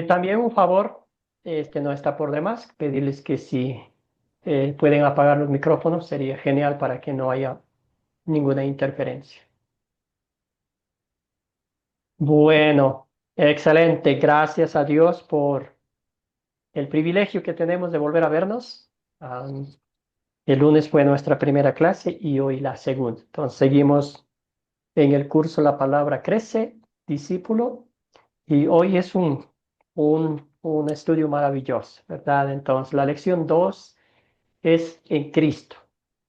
También un favor, no está por demás, pedirles que si pueden apagar los micrófonos, sería genial para que no haya ninguna interferencia. Bueno, excelente. Gracias a Dios por el privilegio que tenemos de volver a vernos. El lunes fue nuestra primera clase y hoy la segunda. Entonces seguimos en el curso La Palabra Crece, Discípulo, y hoy es un estudio maravilloso, ¿verdad? Entonces la lección 2 es en Cristo.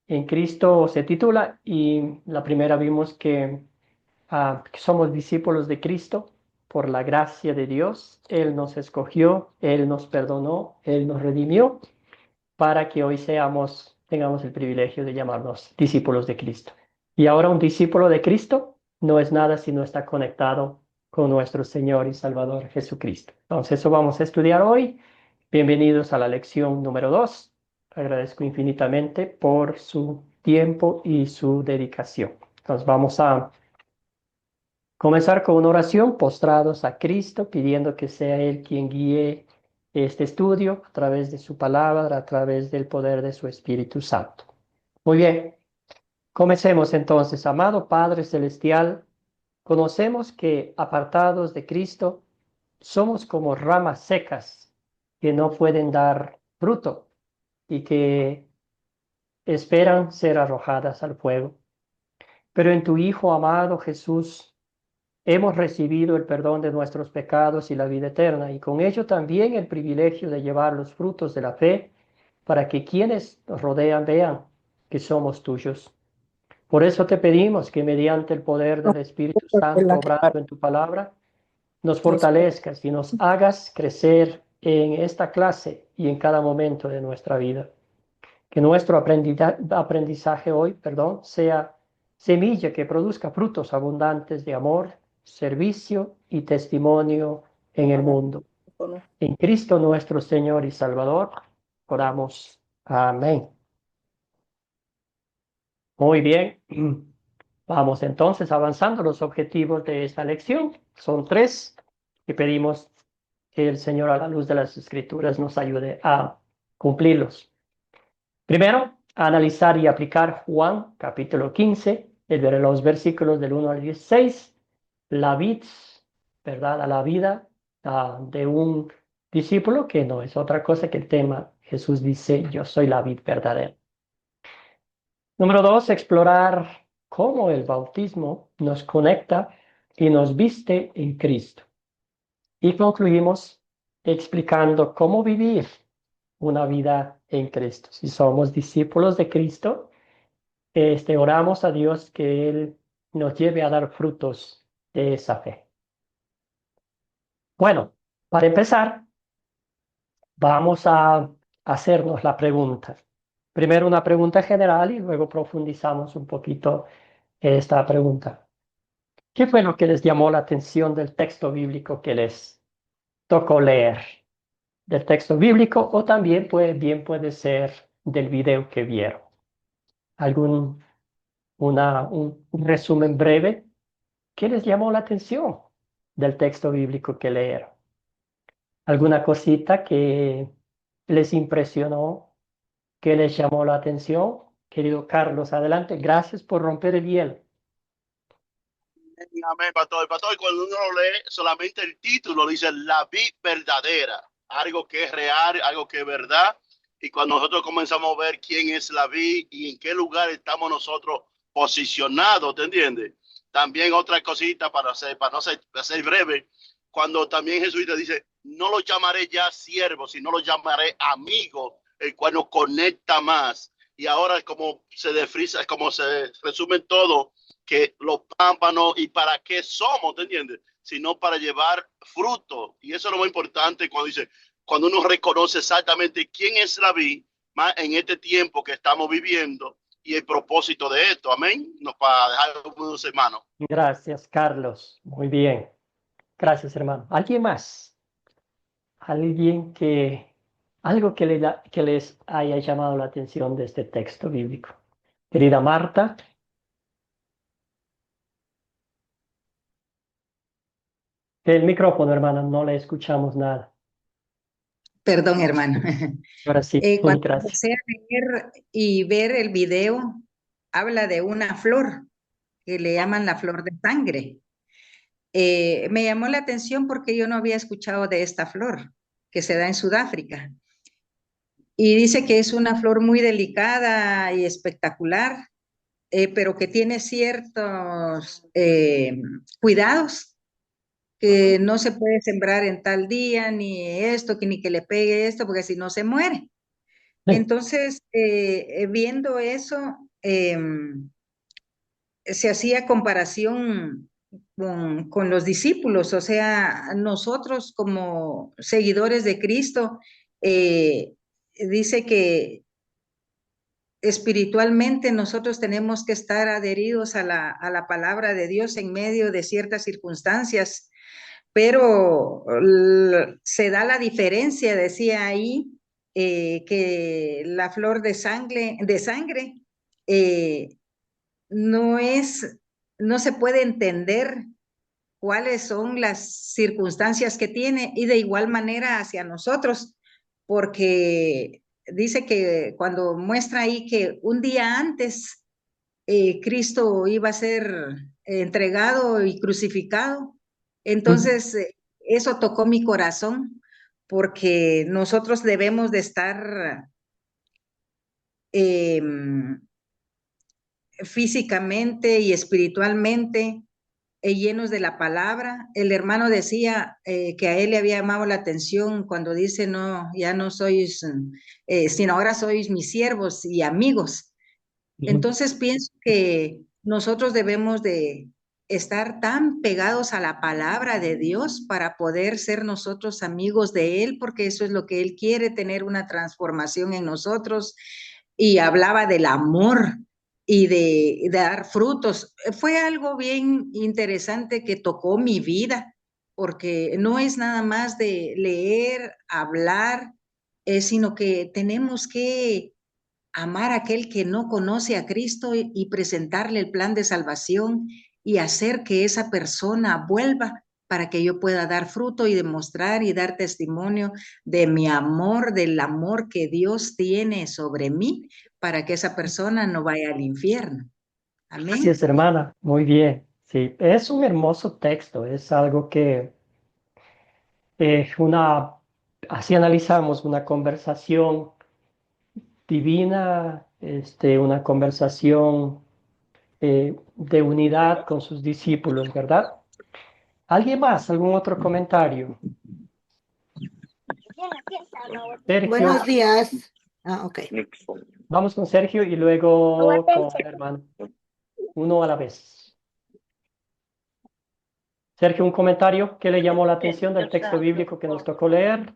En Cristo se titula y la primera vimos que somos discípulos de Cristo por la gracia de Dios. Él nos escogió, Él nos perdonó, Él nos redimió para que hoy tengamos el privilegio de llamarnos discípulos de Cristo. Y ahora un discípulo de Cristo no es nada si no está conectado con nuestro Señor y Salvador Jesucristo. Entonces eso vamos a estudiar hoy. Bienvenidos a la lección número 2. Agradezco infinitamente por su tiempo y su dedicación. Entonces vamos a comenzar con una oración, postrados a Cristo, pidiendo que sea Él quien guíe este estudio a través de su palabra, a través del poder de su Espíritu Santo. Muy bien, comencemos entonces. Amado Padre Celestial, conocemos que apartados de Cristo somos como ramas secas que no pueden dar fruto y que esperan ser arrojadas al fuego. Pero en tu Hijo amado Jesús, hemos recibido el perdón de nuestros pecados y la vida eterna, y con ello también el privilegio de llevar los frutos de la fe para que quienes nos rodean vean que somos tuyos. Por eso te pedimos que mediante el poder del Espíritu Santo obrando en tu palabra, nos fortalezcas y nos hagas crecer en esta clase y en cada momento de nuestra vida. Que nuestro aprendizaje hoy, sea semilla que produzca frutos abundantes de amor, servicio y testimonio en el mundo. En Cristo nuestro Señor y Salvador, oramos. Amén. Muy bien. Vamos entonces avanzando los objetivos de esta lección. Son tres y pedimos que el Señor a la luz de las Escrituras nos ayude a cumplirlos. Primero, analizar y aplicar Juan capítulo 15, los versículos del 1 al 16, la vid, ¿verdad? A la vida de un discípulo que no es otra cosa que el tema. Jesús dice, yo soy la vid verdadera. Número dos, explorar cómo el bautismo nos conecta y nos viste en Cristo. Y concluimos explicando cómo vivir una vida en Cristo. Si somos discípulos de Cristo, oramos a Dios que Él nos lleve a dar frutos de esa fe. Bueno, para empezar, vamos a hacernos la pregunta. Primero una pregunta general y luego profundizamos un poquito esta pregunta. ¿Qué fue lo que les llamó la atención del texto bíblico que les tocó leer? Del texto bíblico o también bien puede ser del video que vieron. ¿Algún un resumen breve? ¿Qué les llamó la atención del texto bíblico que leyeron? ¿Alguna cosita que les impresionó, que les llamó la atención? Querido Carlos, adelante. Gracias por romper el hielo. Amén, pastor. Pastor, cuando uno lo lee, solamente el título dice la vid verdadera, algo que es real, algo que es verdad. Y cuando nosotros comenzamos a ver quién es la vid y en qué lugar estamos nosotros posicionados, ¿te entiendes? También otra cosita para no ser, para ser breve, cuando también Jesús te dice, no lo llamaré ya siervo, sino lo llamaré amigo, el cual nos conecta más. Y ahora como se desfrisa, como se resume todo, que los pámpanos y para qué somos, ¿te entiendes? Sino para llevar fruto. Y eso es lo más importante cuando dice, cuando uno reconoce exactamente quién es la vid, más en este tiempo que estamos viviendo y el propósito de esto. Amén. Nos para dejar unos hermanos. Gracias, Carlos. Muy bien. Gracias, hermano. ¿Alguien más? ¿Alguien algo que les haya llamado la atención de este texto bíblico? Querida Marta. El micrófono, hermana, no le escuchamos nada. Perdón, hermano. Ahora sí, Cuando gracias. empecé a leer y ver el video, habla de una flor que le llaman la flor de sangre. Me llamó la atención porque yo no había escuchado de esta flor que se da en Sudáfrica. Y dice que es una flor muy delicada y espectacular, pero que tiene ciertos cuidados, que no se puede sembrar en tal día, ni esto, que ni que le pegue esto, porque si no se muere. Sí. Entonces, viendo eso, se hacía comparación con los discípulos, o sea, nosotros como seguidores de Cristo, dice que espiritualmente nosotros tenemos que estar adheridos a la palabra de Dios en medio de ciertas circunstancias, pero se da la diferencia, decía ahí, que la flor de sangre eh, no es, no se puede entender cuáles son las circunstancias que tiene y de igual manera hacia nosotros, porque dice que cuando muestra ahí que un día antes Cristo iba a ser entregado y crucificado, Ujú. entonces eso tocó mi corazón porque nosotros debemos de estar eh, físicamente y espiritualmente llenos de la palabra. El hermano decía que a él le había llamado la atención cuando dice, no, ya no sois, sino ahora sois mis siervos y amigos. Ujú. Entonces pienso que nosotros debemos de estar tan pegados a la palabra de Dios para poder ser nosotros amigos de Él, porque eso es lo que Él quiere, tener una transformación en nosotros. Y hablaba del amor y de dar frutos. Fue algo bien interesante que tocó mi vida, porque no es nada más de leer, hablar, sino que tenemos que amar a aquel que no conoce a Cristo y presentarle el plan de salvación y hacer que esa persona vuelva para que yo pueda dar fruto y demostrar y dar testimonio de mi amor, del amor que Dios tiene sobre mí, para que esa persona no vaya al infierno. Gracias, Amén. hermana. Muy bien. Sí, es un hermoso texto. Es algo que una, así analizamos una conversación divina, una conversación de unidad con sus discípulos, ¿verdad? ¿Alguien más? ¿Algún otro comentario? Buenos Sergio, días. Ok. vamos con Sergio y luego con el hermano. Uno a la vez. Sergio, un comentario que le llamó la atención del texto bíblico que nos tocó leer,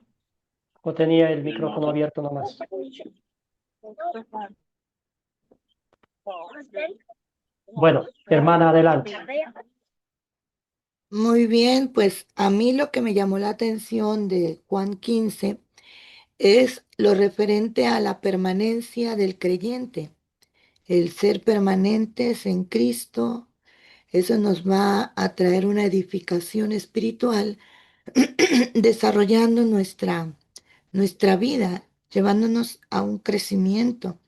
o tenía el micrófono abierto nomás. Bueno, hermana, adelante. Muy bien, pues a mí lo que me llamó la atención de Juan 15 es lo referente a la permanencia del creyente, el ser permanentes en Cristo. Eso nos va a traer una edificación espiritual, desarrollando nuestra vida, llevándonos a un crecimiento.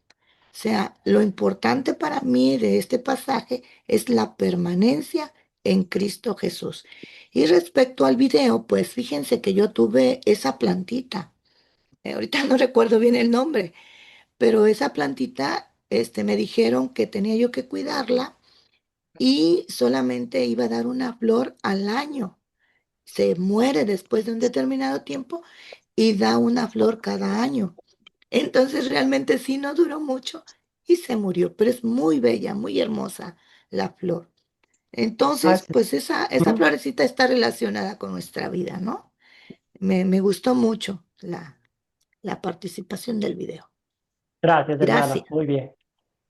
O sea, lo importante para mí de este pasaje es la permanencia en Cristo Jesús. Y respecto al video, pues fíjense que yo tuve esa plantita. Ahorita no recuerdo bien el nombre, pero esa plantita, me dijeron que tenía yo que cuidarla y solamente iba a dar una flor al año. Se muere después de un determinado tiempo y da una flor cada año. Entonces realmente sí no duró mucho y se murió, pero es muy bella, muy hermosa la flor. Ah, Entonces, pues esa ujú. florecita está relacionada con nuestra vida, ¿no? Me gustó mucho la participación del video. Gracias, hermana. Gracias. Muy bien.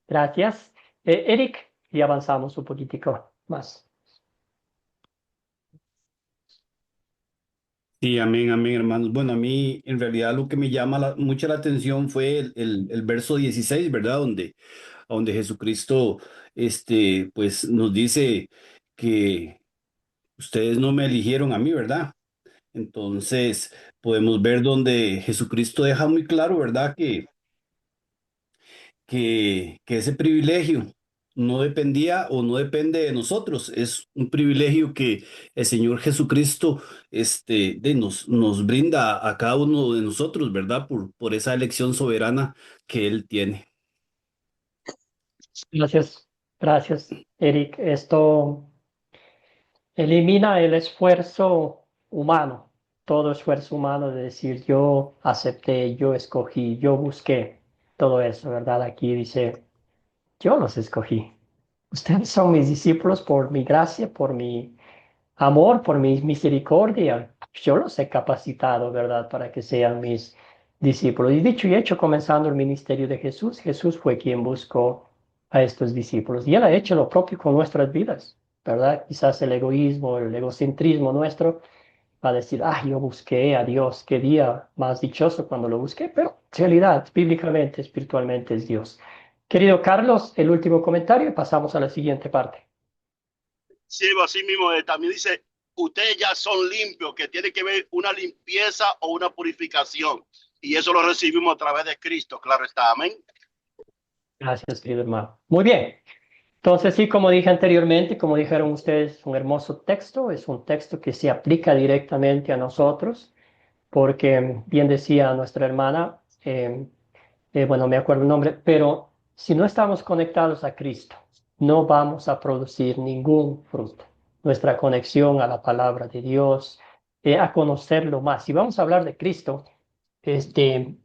Gracias. Eric, y avanzamos un poquitico más. Sí, amén, amén, hermanos. Bueno, a mí en realidad lo que me llama mucho la atención fue el verso 16, ¿verdad? Donde Jesucristo, pues nos dice que ustedes no me eligieron a mí, ¿verdad? Entonces, podemos ver donde Jesucristo deja muy claro, ¿verdad? Que ese privilegio no dependía o no depende de nosotros. Es un privilegio que el Señor Jesucristo nos brinda a cada uno de nosotros, ¿verdad? Por esa elección soberana que Él tiene. Gracias, gracias, Eric. Esto elimina el esfuerzo humano, todo esfuerzo humano de decir yo acepté, yo escogí, yo busqué, todo eso, ¿verdad? Aquí dice, yo los escogí. Ustedes son mis discípulos por mi gracia, por mi amor, por mi misericordia. Yo los he capacitado, ¿verdad? Para que sean mis discípulos. Y dicho y hecho, comenzando el ministerio de Jesús, Jesús fue quien buscó a estos discípulos. Y Él ha hecho lo propio con nuestras vidas, ¿verdad? Quizás el egoísmo, el egocentrismo nuestro va a decir, ah, yo busqué a Dios, qué día más dichoso cuando lo busqué, pero en realidad, bíblicamente, espiritualmente es Dios. Querido Carlos, el último comentario y pasamos a la siguiente parte. Sí, así mismo también dice, ustedes ya son limpios, que tiene que ver una limpieza o una purificación. Y eso lo recibimos a través de Cristo, claro está, amén. Gracias, querido hermano. Muy bien. Entonces, sí, como dije anteriormente, como dijeron ustedes, es un hermoso texto, es un texto que se aplica directamente a nosotros, porque bien decía nuestra hermana, bueno, me acuerdo el nombre, pero si no estamos conectados a Cristo, no vamos a producir ningún fruto. Nuestra conexión a la palabra de Dios, a conocerlo más. Si vamos a hablar de Cristo,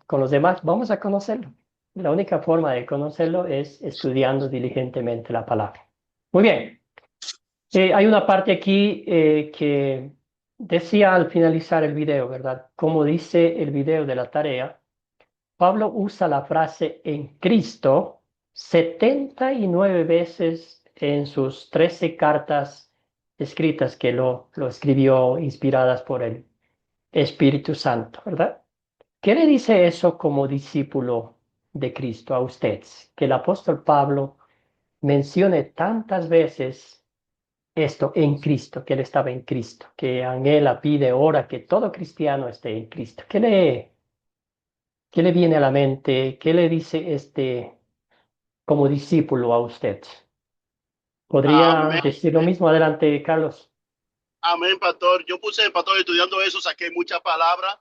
con los demás, vamos a conocerlo. La única forma de conocerlo es estudiando diligentemente la palabra. Muy bien. Hay una parte aquí que decía al finalizar el video, ¿verdad? Como dice el video de la tarea, Pablo usa la frase en Cristo 79 veces en sus 13 cartas escritas que lo escribió inspiradas por el Espíritu Santo, ¿verdad? ¿Qué le dice eso como discípulo de Cristo a usted? Que el apóstol Pablo mencione tantas veces esto en Cristo, que él estaba en Cristo, que anhela, pide, ora que todo cristiano esté en Cristo. ¿Qué le viene a la mente? ¿Qué le dice como discípulo a usted? ¿Podría Amén, decir lo mismo? Adelante, Carlos. amén, pastor. Yo puse, pastor, estudiando eso, saqué muchas palabras.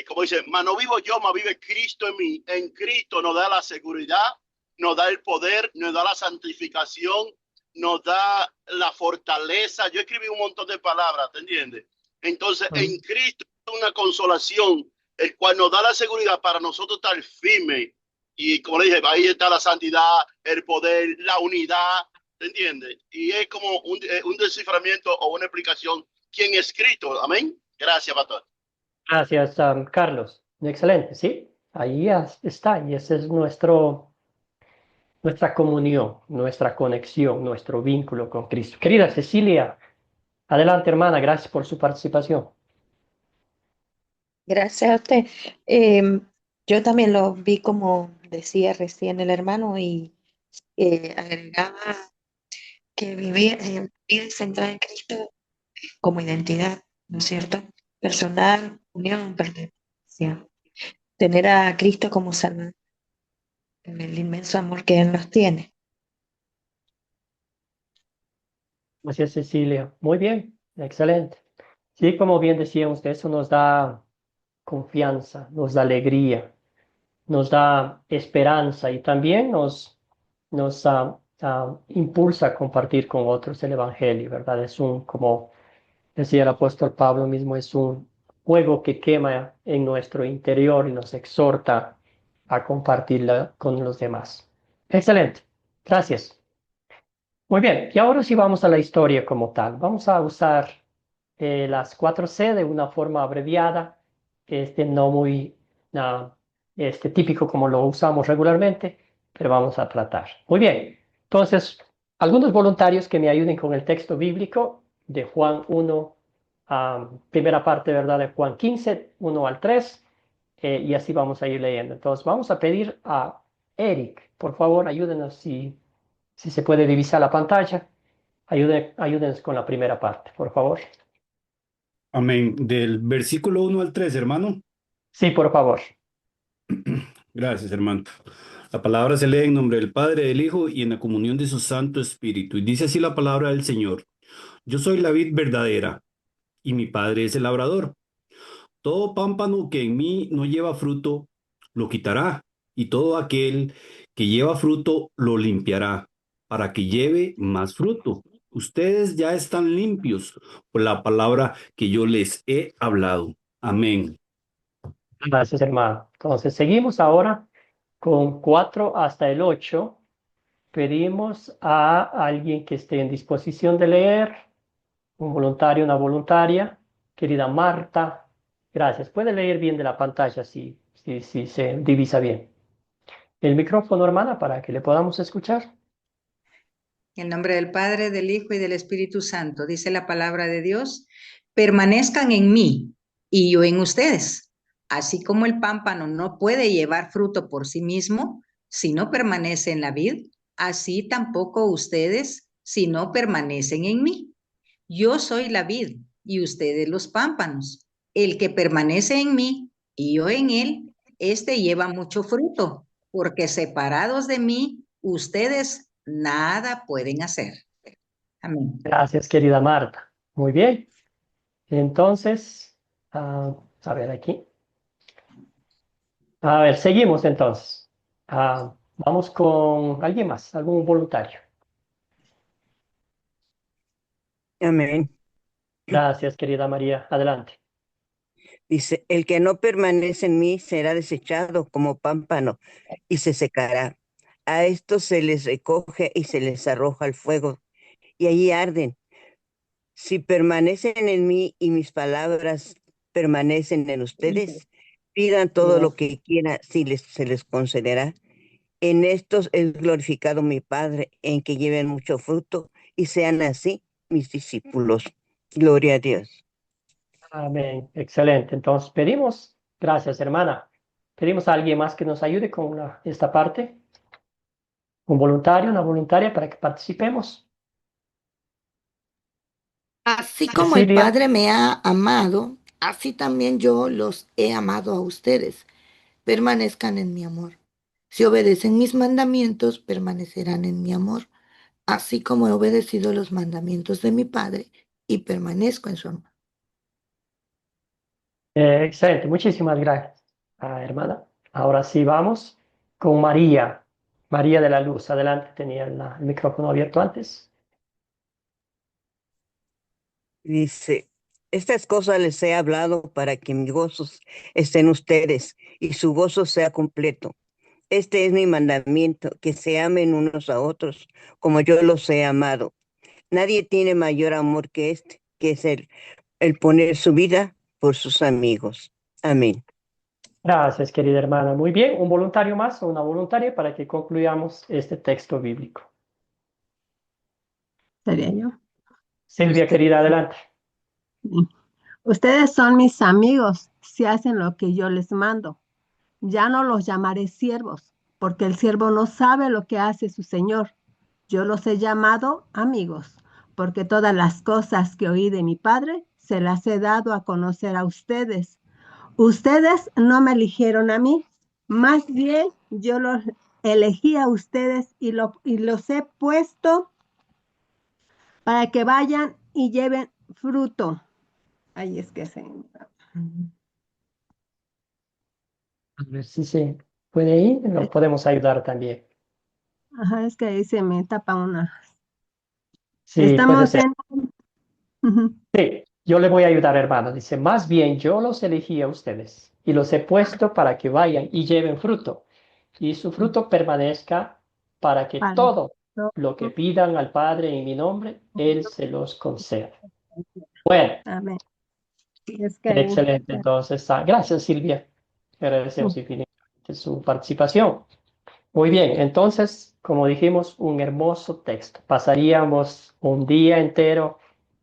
Como dice, mas no vivo yo, mas vive Cristo en mí. En Cristo nos da la seguridad, nos da el poder, nos da la santificación, nos da la fortaleza. Yo escribí un montón de palabras, ¿te entiendes? Entonces, en Cristo es una consolación, el cual nos da la seguridad para nosotros estar firmes. Y como le dije, ahí está la santidad, el poder, la unidad, ¿te entiendes? Y es como un desciframiento o una explicación. ¿Quién es Cristo? Amén. Gracias, pastor. Gracias, Carlos. Excelente, sí. Ahí está. Y ese es nuestra comunión, nuestra conexión, nuestro vínculo con Cristo. Querida Cecilia, adelante, hermana. Gracias por su participación. Gracias a usted. Yo también lo vi como decía recién el hermano y agregaba que vivir vida centrada en Cristo como identidad, ¿no es cierto? Personal, unión, pertenencia. Tener a Cristo como Salvador, en el inmenso amor que Él nos tiene. Gracias, Cecilia. Muy bien, excelente. Sí, como bien decía usted, eso nos da confianza, nos da alegría, nos da esperanza y también nos impulsa a compartir con otros el Evangelio, ¿verdad? Como decía el apóstol Pablo mismo, es un fuego que quema en nuestro interior y nos exhorta a compartirla con los demás. Excelente, gracias. Muy bien, y ahora sí vamos a la historia como tal. Vamos a usar las 4C de una forma abreviada, no muy típico como lo usamos regularmente, pero vamos a tratar. Muy bien, entonces, algunos voluntarios que me ayuden con el texto bíblico de Juan 1, primera parte, ¿verdad? De Juan 15, 1 al 3, y así vamos a ir leyendo. Entonces, vamos a pedir a Eric, por favor, ayúdenos si se puede divisar la pantalla. Ayúdenos con la primera parte, por favor. Amén. Del versículo 1 al 3, hermano. Sí, por favor. Gracias, hermano. La palabra se lee en nombre del Padre, del Hijo y en la comunión de su Santo Espíritu. Y dice así la palabra del Señor. Yo soy la vid verdadera y mi Padre es el labrador. Todo pámpano que en mí no lleva fruto, lo quitará, y todo aquel que lleva fruto, lo limpiará, para que lleve más fruto. Ustedes ya están limpios por la palabra que yo les he hablado. Amén. Gracias, hermano. Entonces, seguimos ahora con 4 hasta el 8. Pedimos a alguien que esté en disposición de leer, un voluntario, una voluntaria. Querida Marta, gracias. Puede leer bien de la pantalla si se divisa bien. El micrófono, hermana, para que le podamos escuchar. En nombre del Padre, del Hijo y del Espíritu Santo, dice la palabra de Dios, permanezcan en mí y yo en ustedes. Así como el pámpano no puede llevar fruto por sí mismo si no permanece en la vid, así tampoco ustedes si no permanecen en mí. Yo soy la vid y ustedes los pámpanos. El que permanece en mí y yo en él, este lleva mucho fruto, porque separados de mí, ustedes nada pueden hacer. Amén. Gracias, querida Marta. Muy bien. Entonces, a ver aquí. A ver, seguimos entonces. Vamos con alguien más, algún voluntario. Amén. Gracias, querida María. Adelante. Dice, el que no permanece en mí será desechado como pámpano y se secará. A estos se les recoge y se les arroja al fuego y allí arden. Si permanecen en mí y mis palabras permanecen en ustedes, pidan todo lo que quieran, si se les concederá. En estos es glorificado mi Padre, en que lleven mucho fruto y sean así mis discípulos. Gloria a Dios. Amén. Excelente. Entonces pedimos, gracias, hermana. Pedimos a alguien más que nos ayude con esta parte. Un voluntario, una voluntaria para que participemos. Así como el Cecilia. Padre me ha amado, así también yo los he amado a ustedes. Permanezcan en mi amor. Si obedecen mis mandamientos, permanecerán en mi amor, así como he obedecido los mandamientos de mi Padre y permanezco en su amor. Excelente. Muchísimas gracias, hermana. Ahora sí vamos con María. María de la Luz. Adelante. Tenía el micrófono abierto antes. Dice, estas cosas les he hablado para que mi gozo esté en ustedes y su gozo sea completo. Este es mi mandamiento, que se amen unos a otros como yo los he amado. Nadie tiene mayor amor que este, que es el poner su vida por sus amigos. Amén. Gracias, querida hermana. Muy bien. Un voluntario más o una voluntaria para que concluyamos este texto bíblico. Sería yo. Silvia, querida, adelante. Sí. Ustedes son mis amigos si hacen lo que yo les mando. Ya no los llamaré siervos, porque el siervo no sabe lo que hace su señor. Yo los he llamado amigos, porque todas las cosas que oí de mi padre se las he dado a conocer a ustedes. Ustedes no me eligieron a mí, más bien yo los elegí a ustedes y los he puesto para que vayan y lleven fruto. Ahí es que se... A ver si se puede ir. Nos podemos ayudar también. Ajá, es que ahí se me tapa una. Sí, puede Estamos ser. en... Ujú. Sí, yo le voy a ayudar, hermano. Dice, más bien yo los elegí a ustedes y los he puesto para que vayan y lleven fruto y su fruto permanezca para que Vale. todo lo que pidan al Padre en mi nombre, Él se los conceda. Bueno, Amén. Es que ahí... excelente. Entonces, gracias, Silvia. Agradecemos infinitamente su participación. Muy bien, entonces, como dijimos, un hermoso texto. Pasaríamos un día entero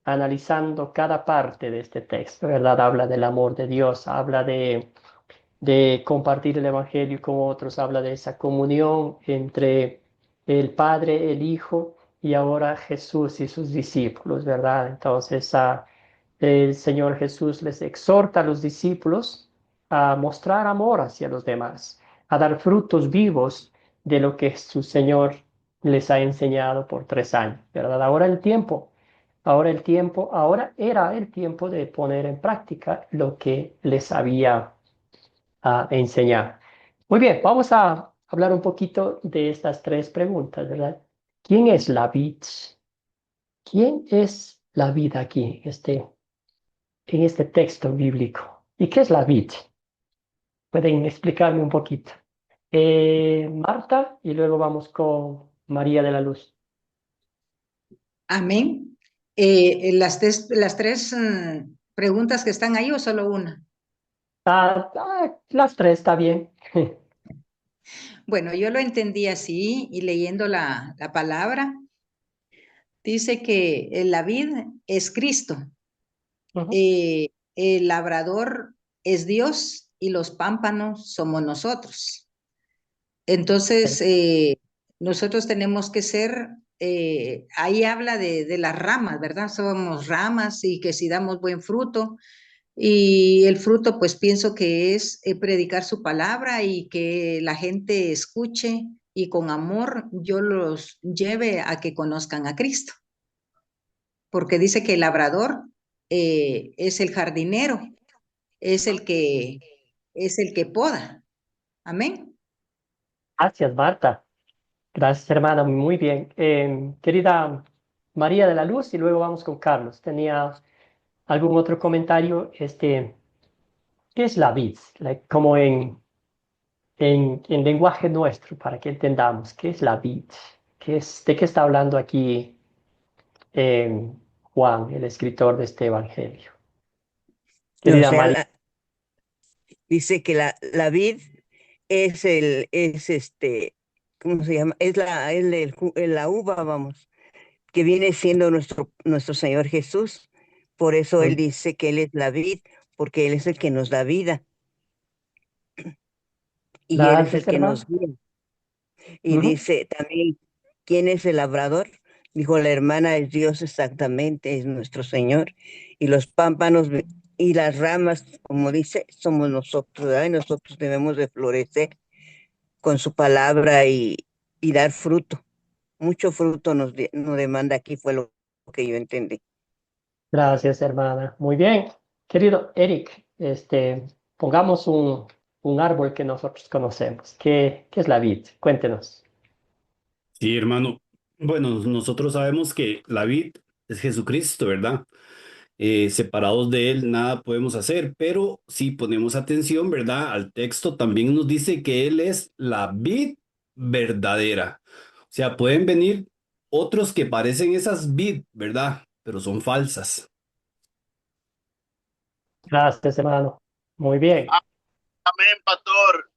analizando cada parte de este texto, ¿verdad? Habla del amor de Dios, habla de compartir el Evangelio con otros, habla de esa comunión entre el Padre, el Hijo y ahora Jesús y sus discípulos, ¿verdad? Entonces, el Señor Jesús les exhorta a los discípulos a mostrar amor hacia los demás, a dar frutos vivos de lo que su Señor les ha enseñado por 3 años, ¿verdad? Ahora era el tiempo de poner en práctica lo que les había enseñado. Muy bien, vamos a hablar un poquito de estas 3 preguntas, ¿verdad? ¿Quién es la vid? ¿Quién es la vid aquí, en este texto bíblico? ¿Y qué es la vid? ¿Pueden explicarme un poquito? Marta, y luego vamos con María de la Luz. Amén. Las tres preguntas que están ahí o solo una. Las 3 está bien. Bueno, yo lo entendí así y leyendo la palabra, dice que la vid es Cristo, Ujú. el labrador es Dios y los pámpanos somos nosotros. Entonces, nosotros tenemos que ser, ahí habla de las ramas, ¿verdad? Somos ramas y que si damos buen fruto, y el fruto, pues pienso que es predicar su palabra y que la gente escuche y con amor yo los lleve a que conozcan a Cristo, porque dice que el labrador es el jardinero, es el que, es el que poda. Amén. Gracias, Marta. Gracias, hermana. Muy bien. Querida María de la Luz, y luego vamos con Carlos. ¿Tenía algún otro comentario? ¿Qué es la vid? Como en lenguaje nuestro, para que entendamos, ¿qué es la vid? ¿De qué está hablando aquí Juan, el escritor de este evangelio? O Querida sea, María. dice que la vid es ¿cómo se llama? Es la uva, vamos, que viene siendo nuestro Señor Jesús. Por eso Él dice que Él es la vid, porque Él es el que nos da vida y Él es el Gracias, que nos hermano. guía. Y Ujú. dice también, ¿quién es el labrador? Dijo la hermana, es Dios exactamente, es nuestro Señor. Y los pámpanos y las ramas, como dice, somos nosotros, ¿verdad? Y nosotros debemos de florecer con su palabra y dar fruto. Mucho fruto nos demanda aquí, fue lo que yo entendí. Gracias, hermana. Muy bien. Querido Eric, pongamos un árbol que nosotros conocemos. ¿Qué es la vid? Cuéntenos. Sí, hermano. Bueno, nosotros sabemos que la vid es Jesucristo, ¿verdad? Separados de Él nada podemos hacer, pero si ponemos atención, ¿verdad? Al texto también nos dice que Él es la vid verdadera. O sea, pueden venir otros que parecen esas vid, ¿verdad? Pero son falsas. Gracias, hermano. Muy bien. Amén, pastor.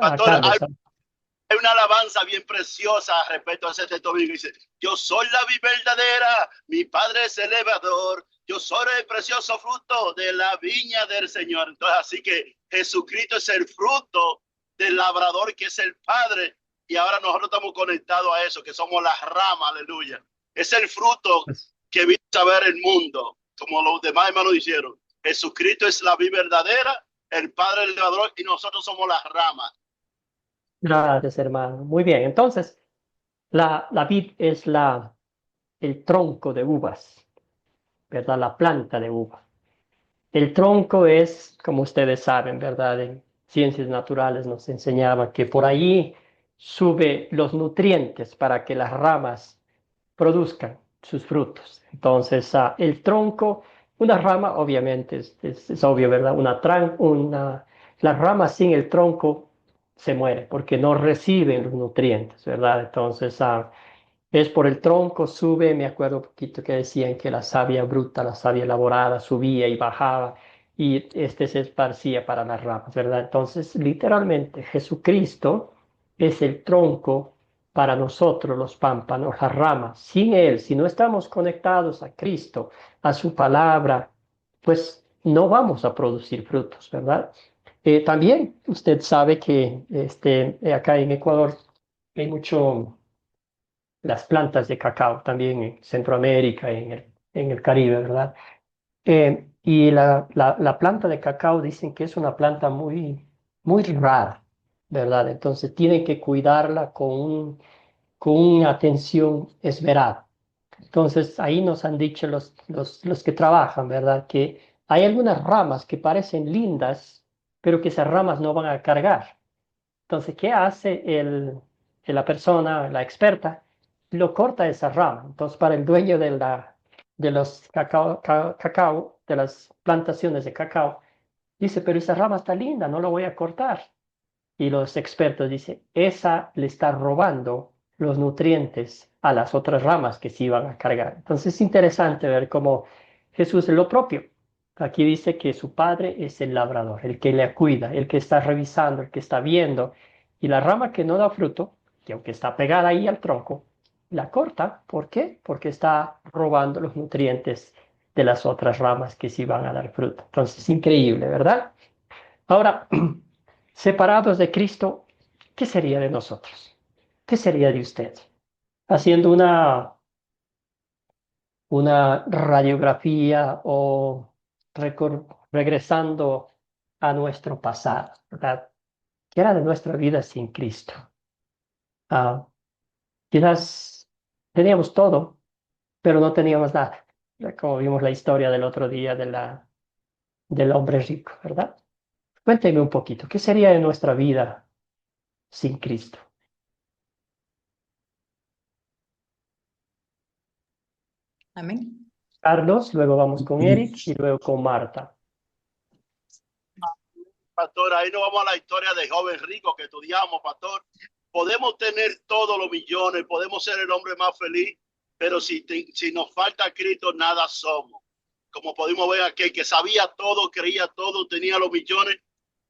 Pastor, Carlos. hay una alabanza bien preciosa respecto a ese texto bíblico. Dice, yo soy la vid verdadera, mi padre es el labrador, yo soy el precioso fruto de la viña del Señor. Entonces, así que Jesucristo es el fruto del labrador que es el Padre. Y ahora nosotros estamos conectados a eso, que somos las ramas, aleluya. Es el fruto Pues, que vino a ver el mundo, como los demás hermanos dijeron. Jesucristo es la vid verdadera, el Padre es el labrador y nosotros somos las ramas. gracias, hermano. Muy bien. Entonces, la vid es el tronco de uvas, ¿verdad? La planta de uva. El tronco es, como ustedes saben, ¿verdad? En ciencias naturales nos enseñaba que por ahí sube los nutrientes para que las ramas produzcan sus frutos. Entonces, el tronco, una rama, obviamente, es obvio, ¿verdad? La rama sin el tronco se muere porque no reciben los nutrientes, ¿verdad? Entonces, es por el tronco, sube, me acuerdo un poquito que decían que la savia bruta, la savia elaborada, subía y bajaba y se esparcía para las ramas, ¿verdad? Entonces, literalmente, Jesucristo es el tronco para nosotros, los pámpanos, las ramas. Sin Él, si no estamos conectados a Cristo, a su palabra, pues no vamos a producir frutos, ¿verdad? También usted sabe que acá en Ecuador hay las plantas de cacao, también en Centroamérica, en el Caribe, ¿verdad? Y la planta de cacao dicen que es una planta muy rara, ¿verdad? Entonces tienen que cuidarla con una atención esmerada. Entonces ahí nos han dicho los que trabajan, ¿verdad? Que hay algunas ramas que parecen lindas, pero que esas ramas no van a cargar. Entonces, ¿qué hace la persona, la experta? Lo corta esa rama. Entonces, para el dueño de los cacao, de las plantaciones de cacao, dice, pero esa rama está linda, no la voy a cortar. Y los expertos dicen, esa le está robando los nutrientes a las otras ramas que sí van a cargar. Entonces es interesante ver cómo Jesús es lo propio. Aquí dice que su padre es el labrador, el que le cuida, el que está revisando, el que está viendo. Y la rama que no da fruto, que aunque está pegada ahí al tronco, la corta. ¿Por qué? Porque está robando los nutrientes de las otras ramas que sí van a dar fruto. Entonces es increíble, ¿verdad? Ahora, separados de Cristo, ¿qué sería de nosotros? ¿Qué sería de usted? Haciendo una radiografía o regresando a nuestro pasado, ¿verdad? ¿Qué era de nuestra vida sin Cristo? Ah, quizás teníamos todo, pero no teníamos nada. Como vimos la historia del otro día del hombre rico, ¿verdad? Cuénteme un poquito, ¿qué sería de nuestra vida sin Cristo? Amén. Carlos, luego vamos con Eric y luego con Marta. Pastor, ahí nos vamos a la historia de joven rico que estudiamos, pastor. Podemos tener todos los millones, podemos ser el hombre más feliz, pero si nos falta Cristo, nada somos. Como pudimos ver aquí, que sabía todo, creía todo, tenía los millones,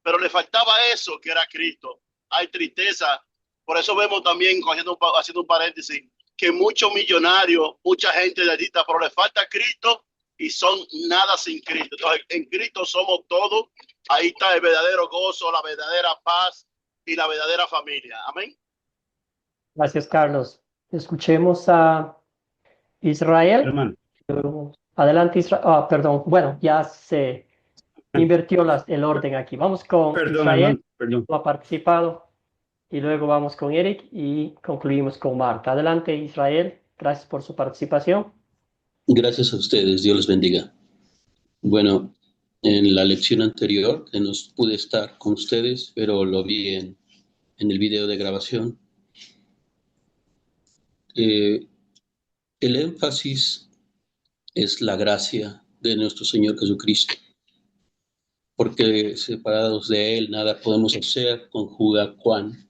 pero le faltaba eso que era Cristo. Hay tristeza. Por eso vemos también, haciendo un paréntesis, que muchos millonarios, mucha gente necesita, pero le falta Cristo y son nada sin Cristo. Entonces, en Cristo somos todos. Ahí está el verdadero gozo, la verdadera paz y la verdadera familia. Amén. Gracias, Carlos. Escuchemos a Israel. Hermano, Adelante, Israel. Perdón. Bueno, ya se invirtió el orden aquí. Vamos con perdón, Israel, hermano, perdón. no ha participado, y luego vamos con Eric y concluimos con Marta. Adelante, Israel. Gracias por su participación. Gracias a ustedes, Dios les bendiga. Bueno, en la lección anterior no pude estar con ustedes, pero lo vi en el video de grabación. El énfasis es la gracia de nuestro Señor Jesucristo, porque separados de Él nada podemos hacer, conjuga Juan.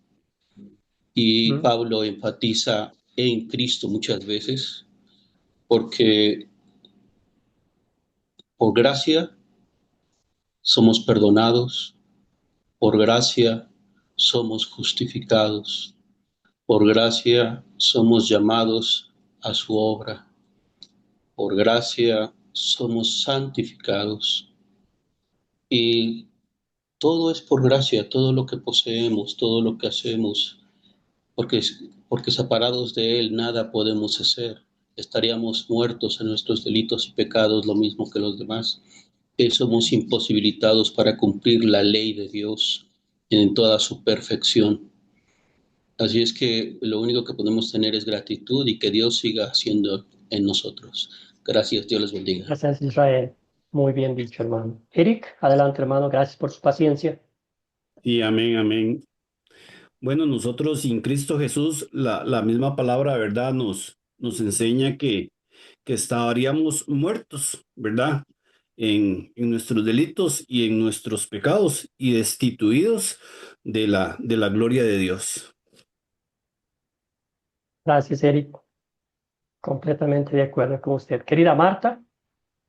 Y Pablo enfatiza en Cristo muchas veces, porque por gracia somos perdonados, por gracia somos justificados, por gracia somos llamados a su obra, por gracia somos santificados. Y todo es por gracia, todo lo que poseemos, todo lo que hacemos, porque separados de Él nada podemos hacer. Estaríamos muertos en nuestros delitos y pecados, lo mismo que los demás. Somos imposibilitados para cumplir la ley de Dios en toda su perfección. Así es que lo único que podemos tener es gratitud y que Dios siga haciendo en nosotros. Gracias, Dios les bendiga. Gracias, Israel. Muy bien dicho, hermano. Eric, adelante, hermano. Gracias por su paciencia. Y amén, amén. Bueno, nosotros sin Cristo Jesús, la misma palabra, ¿verdad? Nos enseña que estaríamos muertos, ¿verdad? En nuestros delitos y en nuestros pecados y destituidos de la gloria de Dios. Gracias, Eric. Completamente de acuerdo con usted. Querida Marta,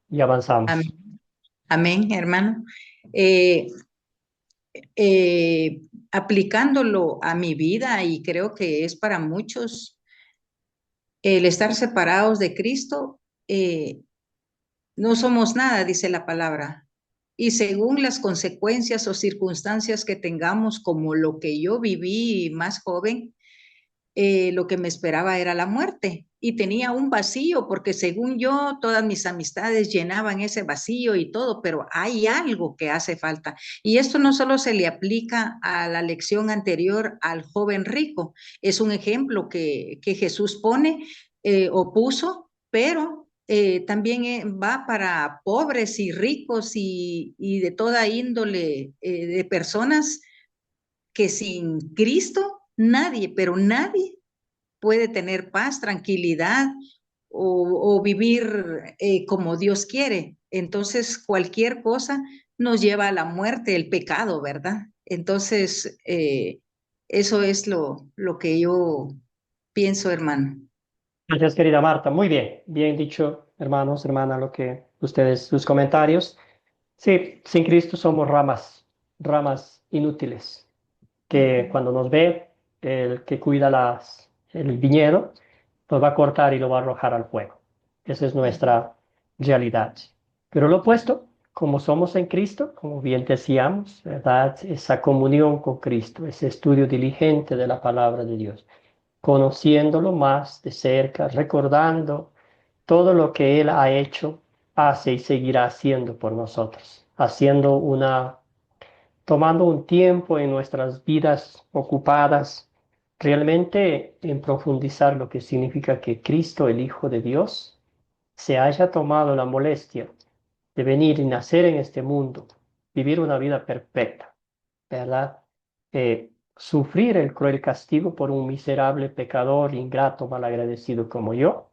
y avanzamos. Amén, amén, hermano. Aplicándolo a mi vida, y creo que es para muchos, el estar separados de Cristo, no somos nada, dice la palabra. Y según las consecuencias o circunstancias que tengamos, como lo que yo viví más joven, lo que me esperaba era la muerte. Y tenía un vacío, porque según yo, todas mis amistades llenaban ese vacío y todo, pero hay algo que hace falta. Y esto no solo se le aplica a la lección anterior al joven rico, es un ejemplo que Jesús pone o puso, pero también va para pobres y ricos y de toda índole de personas que sin Cristo nadie, pero nadie puede tener paz, tranquilidad o vivir como Dios quiere. Entonces, cualquier cosa nos lleva a la muerte, el pecado, ¿verdad? Entonces, eso es lo que yo pienso, hermano. Gracias, querida Marta. Muy bien, bien dicho, hermanos, hermana, lo que ustedes, sus comentarios. Sí, sin Cristo somos ramas, ramas inútiles, que cuando nos ve el que cuida el viñedo, nos va a cortar y lo va a arrojar al fuego. Esa es nuestra realidad. Pero lo opuesto, como somos en Cristo, como bien decíamos, ¿verdad? Esa comunión con Cristo, ese estudio diligente de la palabra de Dios, conociéndolo más de cerca, recordando todo lo que Él ha hecho, hace y seguirá haciendo por nosotros, tomando un tiempo en nuestras vidas ocupadas, realmente en profundizar lo que significa que Cristo, el Hijo de Dios, se haya tomado la molestia de venir y nacer en este mundo, vivir una vida perfecta, ¿verdad? Sufrir el cruel castigo por un miserable pecador, ingrato, malagradecido como yo,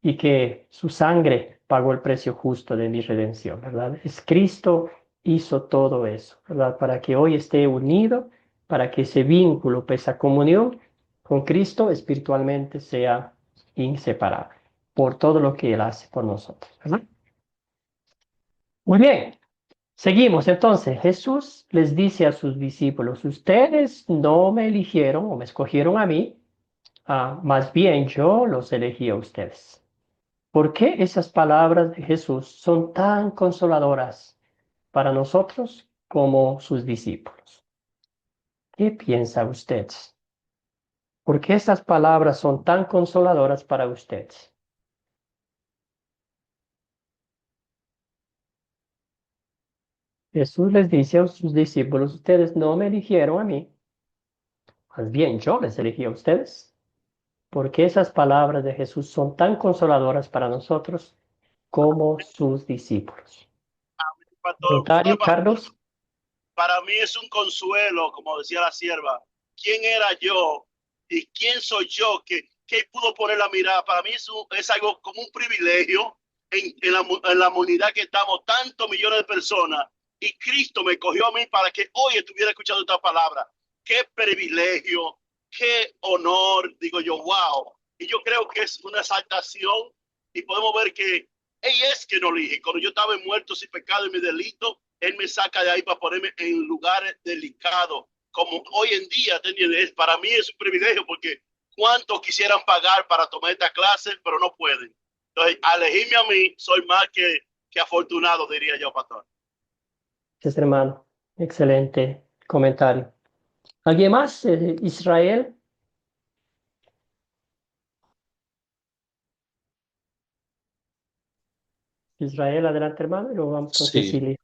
y que su sangre pagó el precio justo de mi redención, ¿verdad? Es Cristo hizo todo eso, ¿verdad? Para que hoy esté unido, para que ese vínculo, esa comunión con Cristo espiritualmente sea inseparable por todo lo que Él hace por nosotros, ¿verdad? Muy bien, seguimos entonces. Jesús les dice a sus discípulos, ustedes no me eligieron o me escogieron a mí, más bien yo los elegí a ustedes. ¿Por qué esas palabras de Jesús son tan consoladoras para nosotros como sus discípulos? ¿Qué piensa usted? ¿Por qué esas palabras son tan consoladoras para usted? Jesús les dice a sus discípulos, ustedes no me eligieron a mí, más bien yo les elegí a ustedes. ¿Por qué esas palabras de Jesús son tan consoladoras para nosotros como sus discípulos? Pastor, Comentario, Carlos. para mí es un consuelo, como decía la sierva. ¿Quién era yo y quién soy yo que pudo poner la mirada? Para mí es algo como un privilegio en la humanidad que estamos, tantos millones de personas, y Cristo me cogió a mí para que hoy estuviera escuchando esta palabra. Qué privilegio, qué honor, digo yo, wow. Y yo creo que es una exaltación y podemos ver que él es que nos elige. Cuando yo estaba muerto sin pecado y mi delito, Él me saca de ahí para ponerme en lugares delicados. Como hoy en día, para mí es un privilegio porque cuántos quisieran pagar para tomar esta clase, pero no pueden. Entonces, al elegirme a mí, soy más que afortunado, diría yo, pastor. Gracias, hermano. Excelente comentario. ¿Alguien más? Israel. Israel, adelante, hermano, y luego vamos con Sí, Cecilia.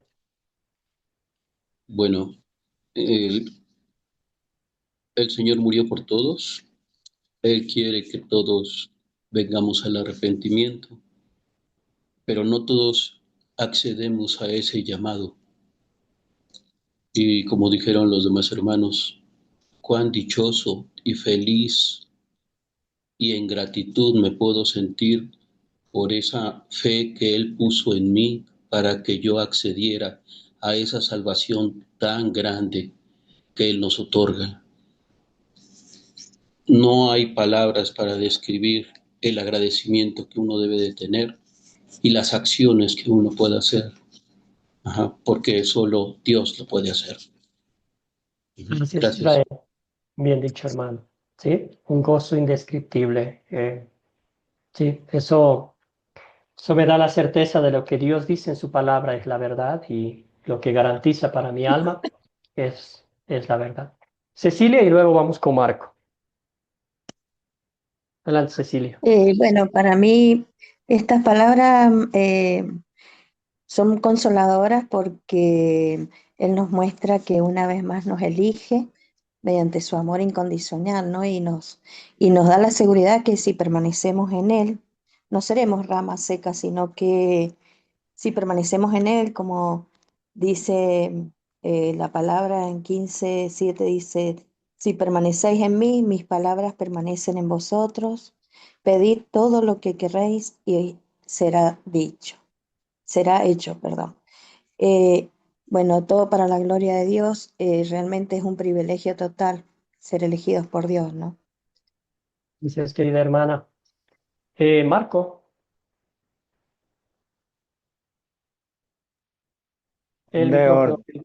bueno, el, el Señor murió por todos. Él quiere que todos vengamos al arrepentimiento, pero no todos accedemos a ese llamado. Y como dijeron los demás hermanos, cuán dichoso y feliz y en gratitud me puedo sentir por esa fe que Él puso en mí para que yo accediera a esa salvación tan grande que Él nos otorga. No hay palabras para describir el agradecimiento que uno debe de tener y las acciones que uno puede hacer, porque solo Dios lo puede hacer. Gracias, Gracias. Israel. Bien dicho, hermano. Sí, un gozo indescriptible. Sí, eso me da la certeza de lo que Dios dice en su palabra es la verdad y lo que garantiza para mi alma es la verdad. Cecilia y luego vamos con Marco. Adelante, Cecilia. Bueno, para mí estas palabras son consoladoras porque Él nos muestra que una vez más nos elige mediante su amor incondicional, ¿no? Y nos da la seguridad que si permanecemos en Él, no seremos ramas secas, sino que si permanecemos en Él, como dice la palabra en 15:7, dice, si permanecéis en mí, mis palabras permanecen en vosotros, pedid todo lo que queréis y será dicho, será hecho, perdón. Eh, bueno, todo para la gloria de Dios, realmente es un privilegio total ser elegidos por Dios, ¿no? Gracias, querida hermana. Marco, el De micrófono. orden.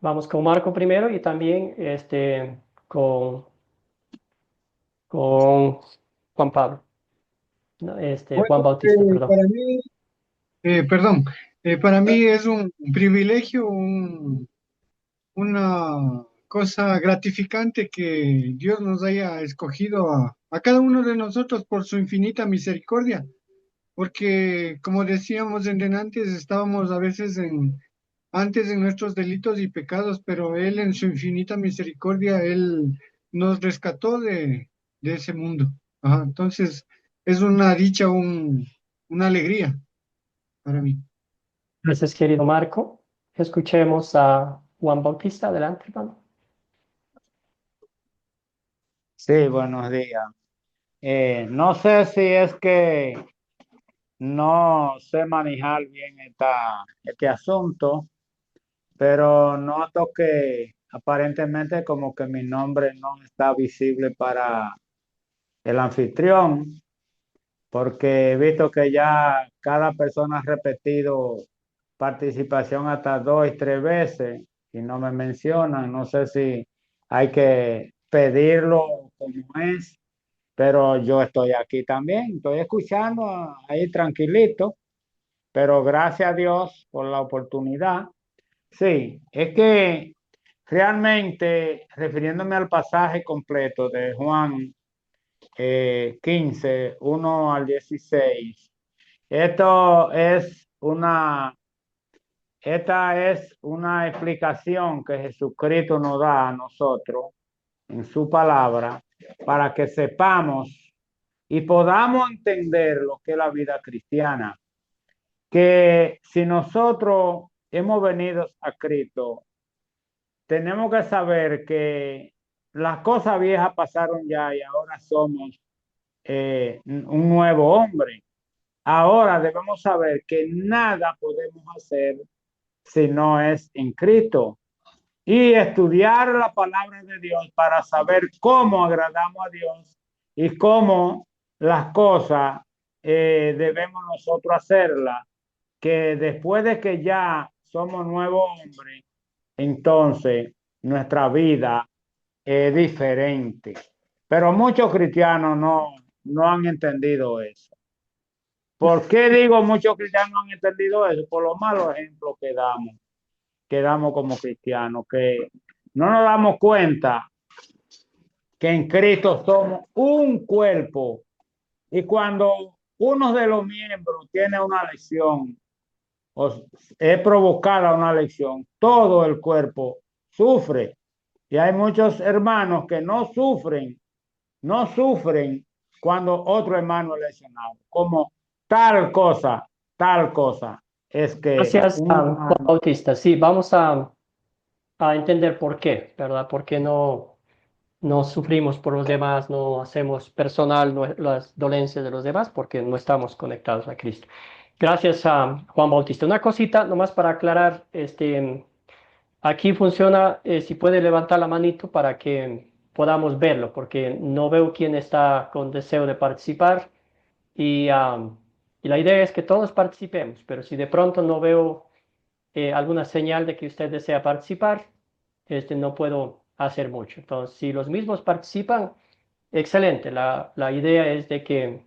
Vamos con Marco primero y también con Juan Pablo. No, Bueno, Juan Bautista, perdón. perdón, para mí es un privilegio, una cosa gratificante que Dios nos haya escogido a cada uno de nosotros por su infinita misericordia, porque como decíamos en antes, estábamos a veces antes en nuestros delitos y pecados, pero Él en su infinita misericordia, Él nos rescató de ese mundo. Ajá, entonces, es una dicha, una alegría para mí. Gracias, querido Marco. Escuchemos a Juan Bautista. Adelante, hermano. Sí, buenos días. No sé si es que no sé manejar bien este asunto, pero noto que aparentemente como que mi nombre no está visible para el anfitrión, porque he visto que ya cada persona ha repetido participación hasta 2 y 3 veces y no me mencionan. No sé si hay que pedirlo como es, pero yo estoy aquí también, estoy escuchando ahí tranquilito, pero gracias a Dios por la oportunidad. Sí, es que realmente, refiriéndome al pasaje completo de Juan 15, 1 al 16, esto es esta es una explicación que Jesucristo nos da a nosotros en su palabra para que sepamos y podamos entender lo que es la vida cristiana. Que si nosotros hemos venido a Cristo, tenemos que saber que las cosas viejas pasaron ya y ahora somos un nuevo hombre. Ahora debemos saber que nada podemos hacer si no es en Cristo y estudiar la palabra de Dios para saber cómo agradamos a Dios y cómo las cosas debemos nosotros hacerlas, que después de que ya somos nuevos hombres, entonces nuestra vida es diferente. Pero muchos cristianos no han entendido eso. ¿Por qué digo muchos cristianos no han entendido eso? Por los malos ejemplos que damos como cristianos, que no nos damos cuenta que en Cristo somos un cuerpo y cuando uno de los miembros tiene una lesión o es provocada una lesión, todo el cuerpo sufre. Y hay muchos hermanos que no sufren cuando otro hermano es lesionado, como tal cosa, es que Gracias un a Juan hermano. Bautista. Sí, vamos a entender por qué, ¿verdad? ¿Por qué no sufrimos por los demás, no hacemos personal las dolencias de los demás? Porque no estamos conectados a Cristo. Gracias a Juan Bautista. Una cosita, nomás para aclarar, aquí funciona, si puede levantar la manito para que podamos verlo, porque no veo quién está con deseo de participar y la idea es que todos participemos, pero si de pronto no veo alguna señal de que usted desea participar, no puedo hacer mucho. Entonces, si los mismos participan, excelente. La idea es de que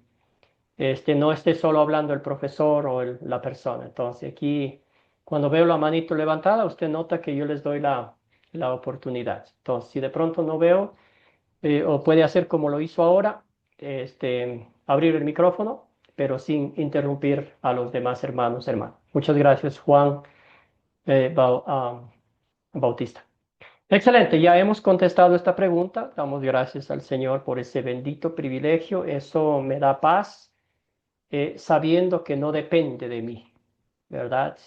no esté solo hablando el profesor o la persona. Entonces, aquí, cuando veo la manito levantada, usted nota que yo les doy la oportunidad. Entonces, si de pronto no veo, o puede hacer como lo hizo ahora, abrir el micrófono, pero sin interrumpir a los demás hermanos. Muchas gracias, Juan Bautista. Excelente, ya hemos contestado esta pregunta. Damos gracias al Señor por ese bendito privilegio. Eso me da paz, sabiendo que no depende de mí, ¿verdad?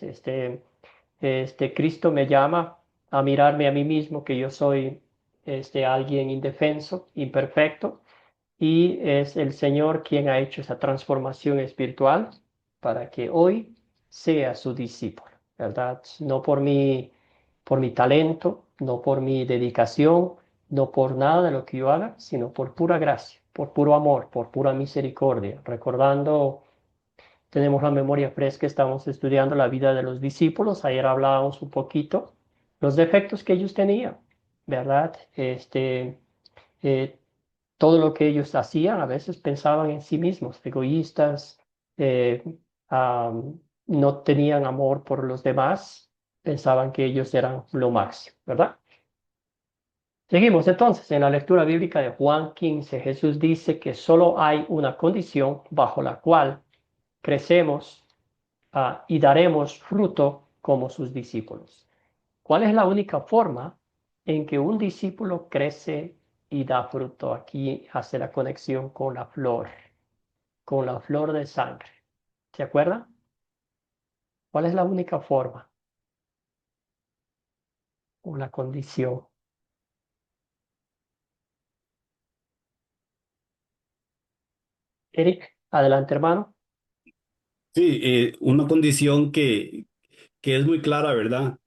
Cristo me llama a mirarme a mí mismo, que yo soy alguien indefenso, imperfecto, y es el Señor quien ha hecho esa transformación espiritual para que hoy sea su discípulo, ¿verdad? No por mi talento, no por mi dedicación, no por nada de lo que yo haga, sino por pura gracia, por puro amor, por pura misericordia. Recordando, tenemos la memoria fresca, estamos estudiando la vida de los discípulos. Ayer hablábamos un poquito los defectos que ellos tenían, ¿verdad? Eh, Todo lo que ellos hacían, a veces pensaban en sí mismos, egoístas, eh, no tenían amor por los demás, pensaban que ellos eran lo máximo, ¿verdad? Seguimos entonces en la lectura bíblica de Juan 15. Jesús dice que solo hay una condición bajo la cual crecemos y daremos fruto como sus discípulos. ¿Cuál es la única forma en que un discípulo crece y da fruto? Aquí hace la conexión con la flor de sangre. ¿Se acuerdan? ¿Cuál es la única forma o la condición? Eric, adelante, hermano. Sí, una condición que es muy clara, ¿verdad?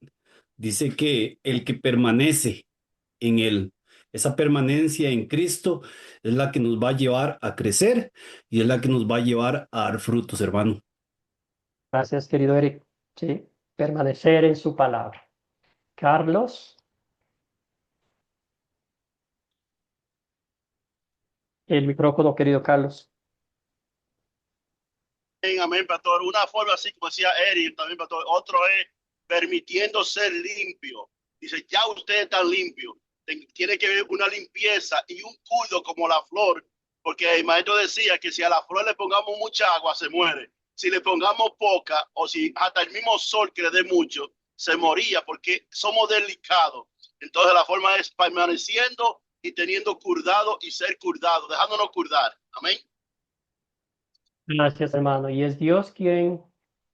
Dice que el que permanece en él, esa permanencia en Cristo es la que nos va a llevar a crecer y es la que nos va a llevar a dar frutos, hermano. Gracias, querido Eric. Sí, permanecer en su palabra. Carlos, el micrófono, querido Carlos. Amén, pastor. Una forma así, como decía Eric, también, pastor. Otro es permitiendo ser limpio. Dice, ya usted está limpio. Tiene que haber una limpieza y un cuidado como la flor, porque el maestro decía que si a la flor le pongamos mucha agua, se muere. Si le pongamos poca, o si hasta el mismo sol que le dé mucho, se moría, porque somos delicados. Entonces la forma es permaneciendo y teniendo cuidado y ser cuidado, dejándonos cuidar. Amén. Gracias, hermano. Y es Dios quien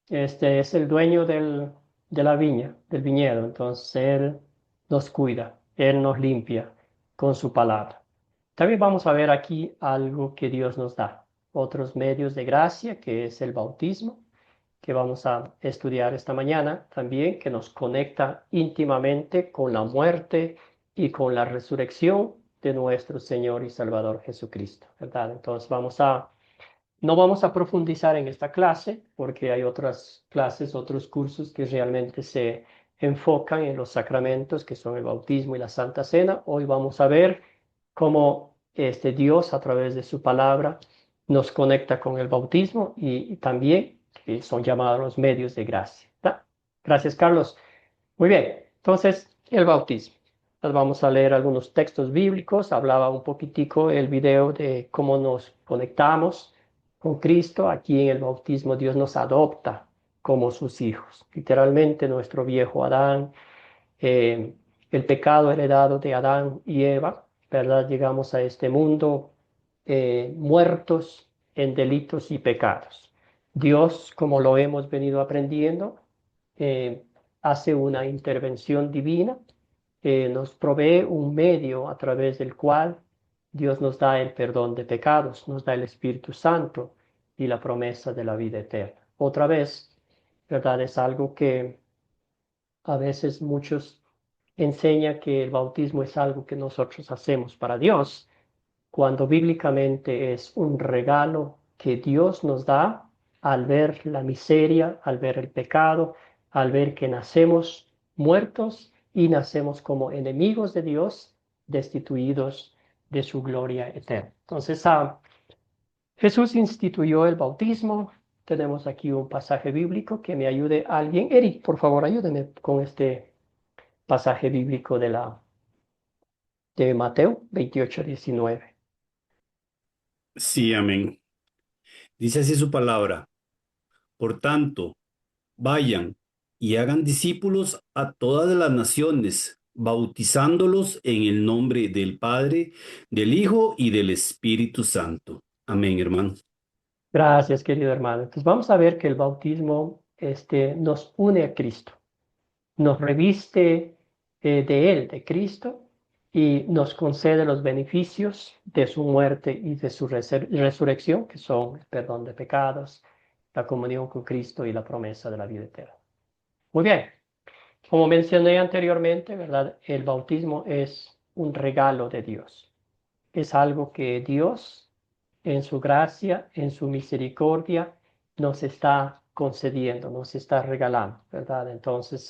es el dueño de la viña, del viñedo. Entonces, Él nos cuida, Él nos limpia con su palabra. También vamos a ver aquí algo que Dios nos da. Otros medios de gracia, que es el bautismo, que vamos a estudiar esta mañana también, que nos conecta íntimamente con la muerte y con la resurrección de nuestro Señor y Salvador Jesucristo, ¿verdad? Entonces, no vamos a profundizar en esta clase porque hay otras clases, otros cursos que realmente se enfocan en los sacramentos, que son el bautismo y la Santa Cena. Hoy vamos a ver cómo Dios, a través de su palabra, nos conecta con el bautismo y también que son llamados los medios de gracia. ¿Tá? Gracias, Carlos. Muy bien, entonces el bautismo. Nos vamos a leer algunos textos bíblicos. Hablaba un poquitico el video de cómo nos conectamos con Cristo. Aquí en el bautismo Dios nos adopta como sus hijos. Literalmente nuestro viejo Adán, eh, el pecado heredado de Adán y Eva, ¿verdad? Llegamos a este mundo muertos en delitos y pecados. Dios, como lo hemos venido aprendiendo, eh, hace una intervención divina, nos provee un medio a través del cual Dios nos da el perdón de pecados, nos da el Espíritu Santo y la promesa de la vida eterna. Otra vez, ¿verdad? Es algo que a veces muchos enseñan que el bautismo es algo que nosotros hacemos para Dios, cuando bíblicamente es un regalo que Dios nos da al ver la miseria, al ver el pecado, al ver que nacemos muertos y nacemos como enemigos de Dios, destituidos de su gloria eterna. Entonces, Jesús instituyó el bautismo. Tenemos aquí un pasaje bíblico que me ayude alguien. Eric, por favor, ayúdeme con este pasaje bíblico de la de Mateo 28:19. Sí, amén. Dice así su palabra. Por tanto, vayan y hagan discípulos a todas las naciones, bautizándolos en el nombre del Padre, del Hijo y del Espíritu Santo. Amén, hermano. Gracias, querido hermano. Entonces vamos a ver que el bautismo nos une a Cristo, nos reviste de Él, de Cristo, y nos concede los beneficios de su muerte y de su resurrección, que son el perdón de pecados, la comunión con Cristo y la promesa de la vida eterna. Muy bien. Como mencioné anteriormente, ¿verdad? El bautismo es un regalo de Dios. Es algo que Dios, en su gracia, en su misericordia, nos está concediendo, nos está regalando, ¿verdad? Entonces,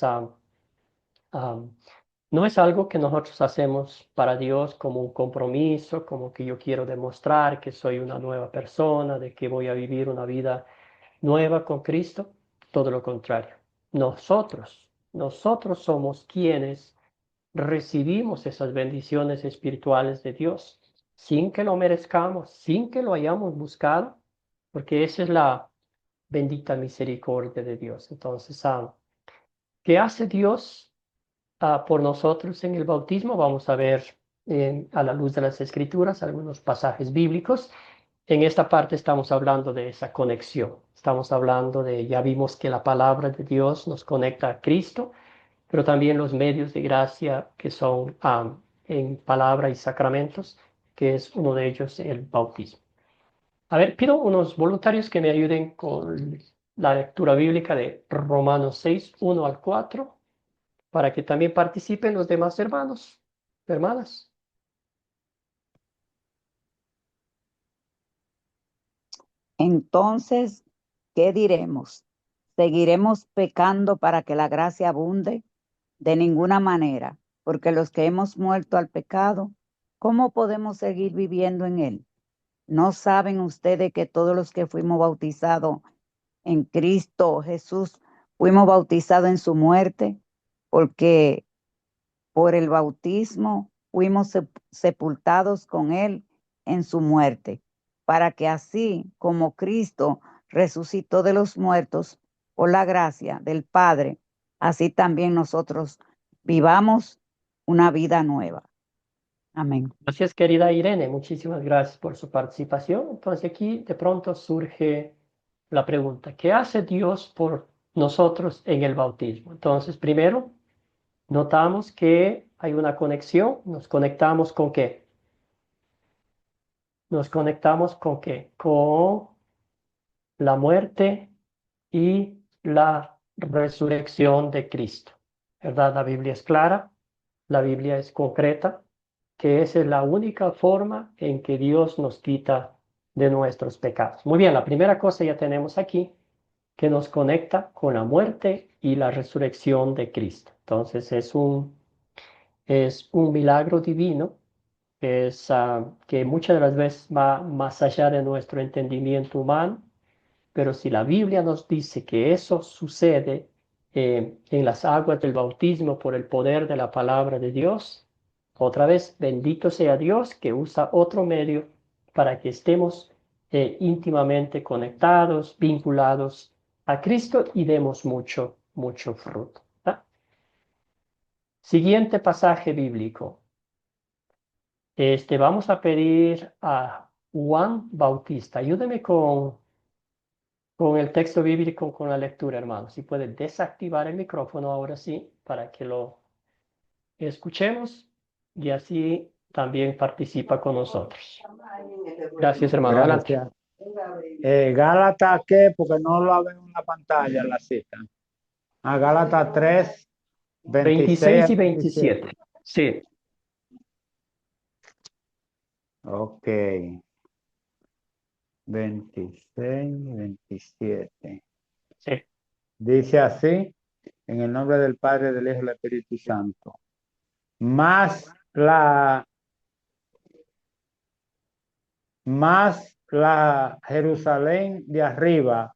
no es algo que nosotros hacemos para Dios como un compromiso, como que yo quiero demostrar que soy una nueva persona, de que voy a vivir una vida nueva con Cristo. Todo lo contrario. Nosotros somos quienes recibimos esas bendiciones espirituales de Dios sin que lo merezcamos, sin que lo hayamos buscado, porque esa es la bendita misericordia de Dios. Entonces, ¿qué hace Dios por nosotros en el bautismo? Vamos a ver a la luz de las Escrituras algunos pasajes bíblicos. En esta parte estamos hablando de esa conexión. Estamos hablando ya vimos que la palabra de Dios nos conecta a Cristo, pero también los medios de gracia que son en palabra y sacramentos, que es uno de ellos el bautismo. A ver, pido unos voluntarios que me ayuden con la lectura bíblica de Romanos 6, 1 al 4, para que también participen los demás hermanos, hermanas. Entonces, ¿qué diremos? ¿Seguiremos pecando para que la gracia abunde? De ninguna manera, porque los que hemos muerto al pecado, ¿cómo podemos seguir viviendo en él? ¿No saben ustedes que todos los que fuimos bautizados en Cristo Jesús, fuimos bautizados en su muerte? Porque por el bautismo fuimos sepultados con él en su muerte, para que así como Cristo resucitó de los muertos por la gracia del Padre, así también nosotros vivamos una vida nueva. Amén. Gracias, querida Irene. Muchísimas gracias por su participación. Entonces aquí de pronto surge la pregunta, ¿qué hace Dios por nosotros en el bautismo? Entonces, primero, notamos que hay una conexión. ¿Nos conectamos con qué? Nos conectamos con qué? Con la muerte y la resurrección de Cristo. ¿Verdad? La Biblia es clara, la Biblia es concreta, que esa es la única forma en que Dios nos quita de nuestros pecados. Muy bien, la primera cosa ya tenemos aquí, que nos conecta con la muerte y la resurrección de Cristo. Entonces es un milagro divino, que muchas de las veces va más allá de nuestro entendimiento humano, pero si la Biblia nos dice que eso sucede en las aguas del bautismo por el poder de la palabra de Dios, otra vez, bendito sea Dios que usa otro medio para que estemos íntimamente conectados, vinculados a Cristo y demos mucho, mucho fruto. Siguiente pasaje bíblico. Vamos a pedir a Juan Bautista. Ayúdeme con el texto bíblico, con la lectura, hermano. Si puede desactivar el micrófono ahora sí, para que lo escuchemos y así también participa con nosotros. Gracias, hermano. Adelante. Gracias. Gálatas, ¿qué? Porque no lo veo en la pantalla la cita. Gálatas 3, 26 y 27. Sí. Ok. 26 y 27. Sí. Dice así, en el nombre del Padre, del Hijo y del Espíritu Santo. Más la Jerusalén de arriba,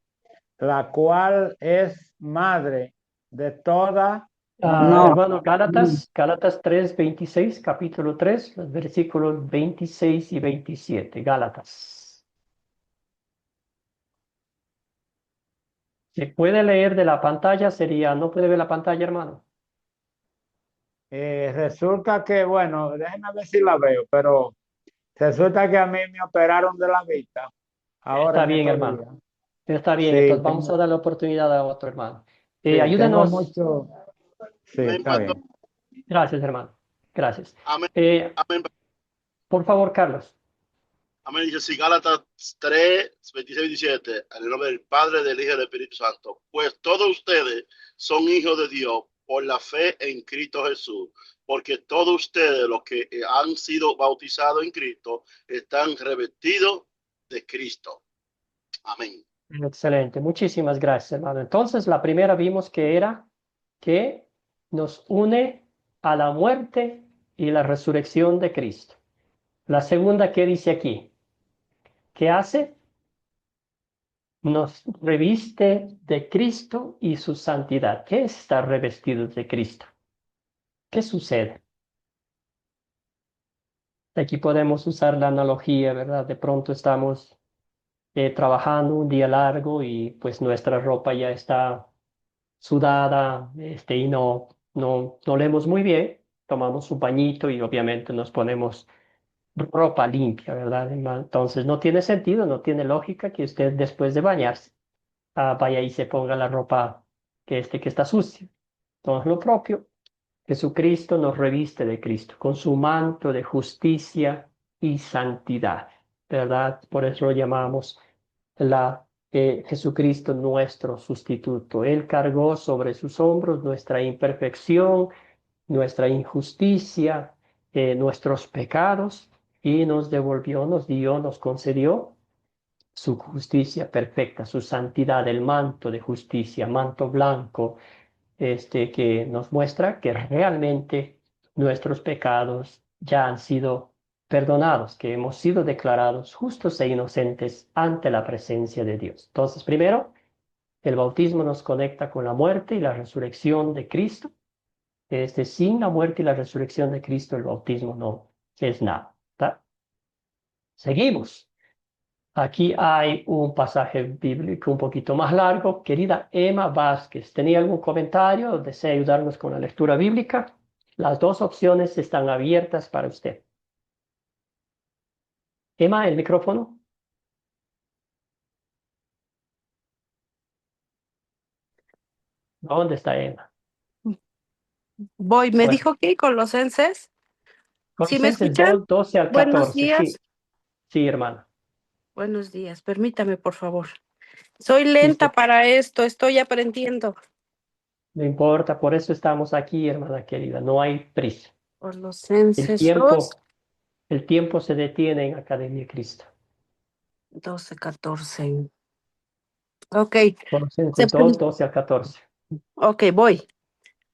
la cual es madre de toda No, Hermano, Gálatas 3, 26, capítulo 3, los versículos 26 y 27. Gálatas. ¿Se puede leer de la pantalla? No puede ver la pantalla, hermano. Resulta que, bueno, déjenme ver si la veo, pero resulta que a mí me operaron de la vista ahora Está en bien, estos hermano. días. Está bien, Sí, entonces vamos a dar la oportunidad a otro hermano. tengo Ayúdenos. mucho. Sí, Amén, está pastor. bien. Gracias, hermano. Gracias. Amén. Eh, Amén. por favor, Carlos. Amén. Dice así, Gálatas 3, 26, 27, en el nombre del Padre, del Hijo y del Espíritu Santo. Pues todos ustedes son hijos de Dios por la fe en Cristo Jesús, porque todos ustedes, los que han sido bautizados en Cristo, están revestidos de Cristo. Amén. Excelente. Muchísimas gracias, hermano. Entonces, la primera vimos que era que nos une a la muerte y la resurrección de Cristo. La segunda, ¿qué dice aquí? ¿Qué hace? Nos reviste de Cristo y su santidad. ¿Qué es estar revestidos de Cristo? ¿Qué sucede? Aquí podemos usar la analogía, ¿verdad? De pronto estamos trabajando un día largo y pues nuestra ropa ya está sudada, y no leemos muy bien. Tomamos un bañito y obviamente nos ponemos ropa limpia, ¿verdad? Entonces no tiene sentido, no tiene lógica que usted después de bañarse vaya y se ponga la ropa que está sucia. Entonces lo propio, Jesucristo nos reviste de Cristo con su manto de justicia y santidad, ¿verdad? Por eso lo llamamos Jesucristo nuestro sustituto. Él cargó sobre sus hombros nuestra imperfección, nuestra injusticia, nuestros pecados y nos devolvió, nos dio, nos concedió su justicia perfecta, su santidad, el manto de justicia, manto blanco, que nos muestra que realmente nuestros pecados ya han sido perdonados, que hemos sido declarados justos e inocentes ante la presencia de Dios. Entonces, primero, el bautismo nos conecta con la muerte y la resurrección de Cristo. Sin la muerte y la resurrección de Cristo, el bautismo no es nada. ¿Tá? Seguimos. Aquí hay un pasaje bíblico un poquito más largo. Querida Emma Vázquez, ¿tenía algún comentario o desea ayudarnos con la lectura bíblica? Las dos opciones están abiertas para usted. Emma, el micrófono. ¿Dónde está Emma? Voy, me Bueno, dijo que Colosenses. ¿Sí me Colosenses escuchan? 2, 12 al Buenos 14. Sí, días. sí, hermana. Buenos días. Permítame, por favor. Soy Listo. lenta para esto, estoy aprendiendo. No importa, por eso estamos aquí, hermana querida. No hay prisa. El Colosenses 2, tiempo se detiene en Academia Cristo. 12, 14. Ok. Colosenses 2, 12 al 14. Ok, voy.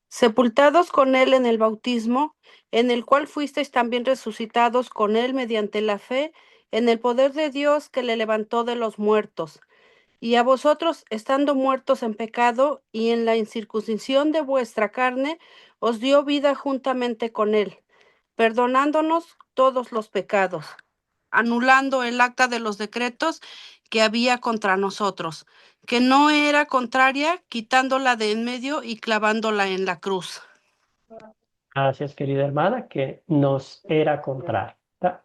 Sepultados con él en el bautismo, en el cual fuisteis también resucitados con él mediante la fe en el poder de Dios que le levantó de los muertos. Y a vosotros, estando muertos en pecado y en la incircuncisión de vuestra carne, os dio vida juntamente con él, perdonándonos todos los pecados, anulando el acta de los decretos que había contra nosotros, que no era contraria, quitándola de en medio y clavándola en la cruz. Gracias, querida hermana, que nos era contrario. ¿Tá?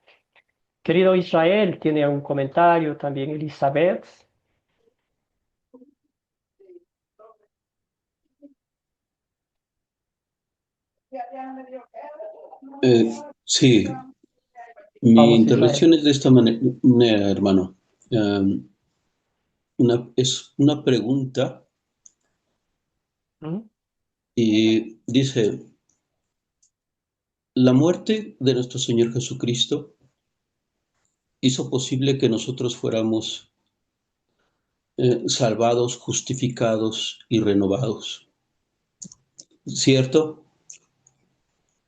Querido Israel, ¿tiene un comentario? También Elizabeth. Sí, mi Vamos, intervención Israel. es de esta manera, hermano. Es una pregunta ¿Mm? y dice, ¿la muerte de nuestro Señor Jesucristo hizo posible que nosotros fuéramos salvados, justificados y renovados? ¿Cierto?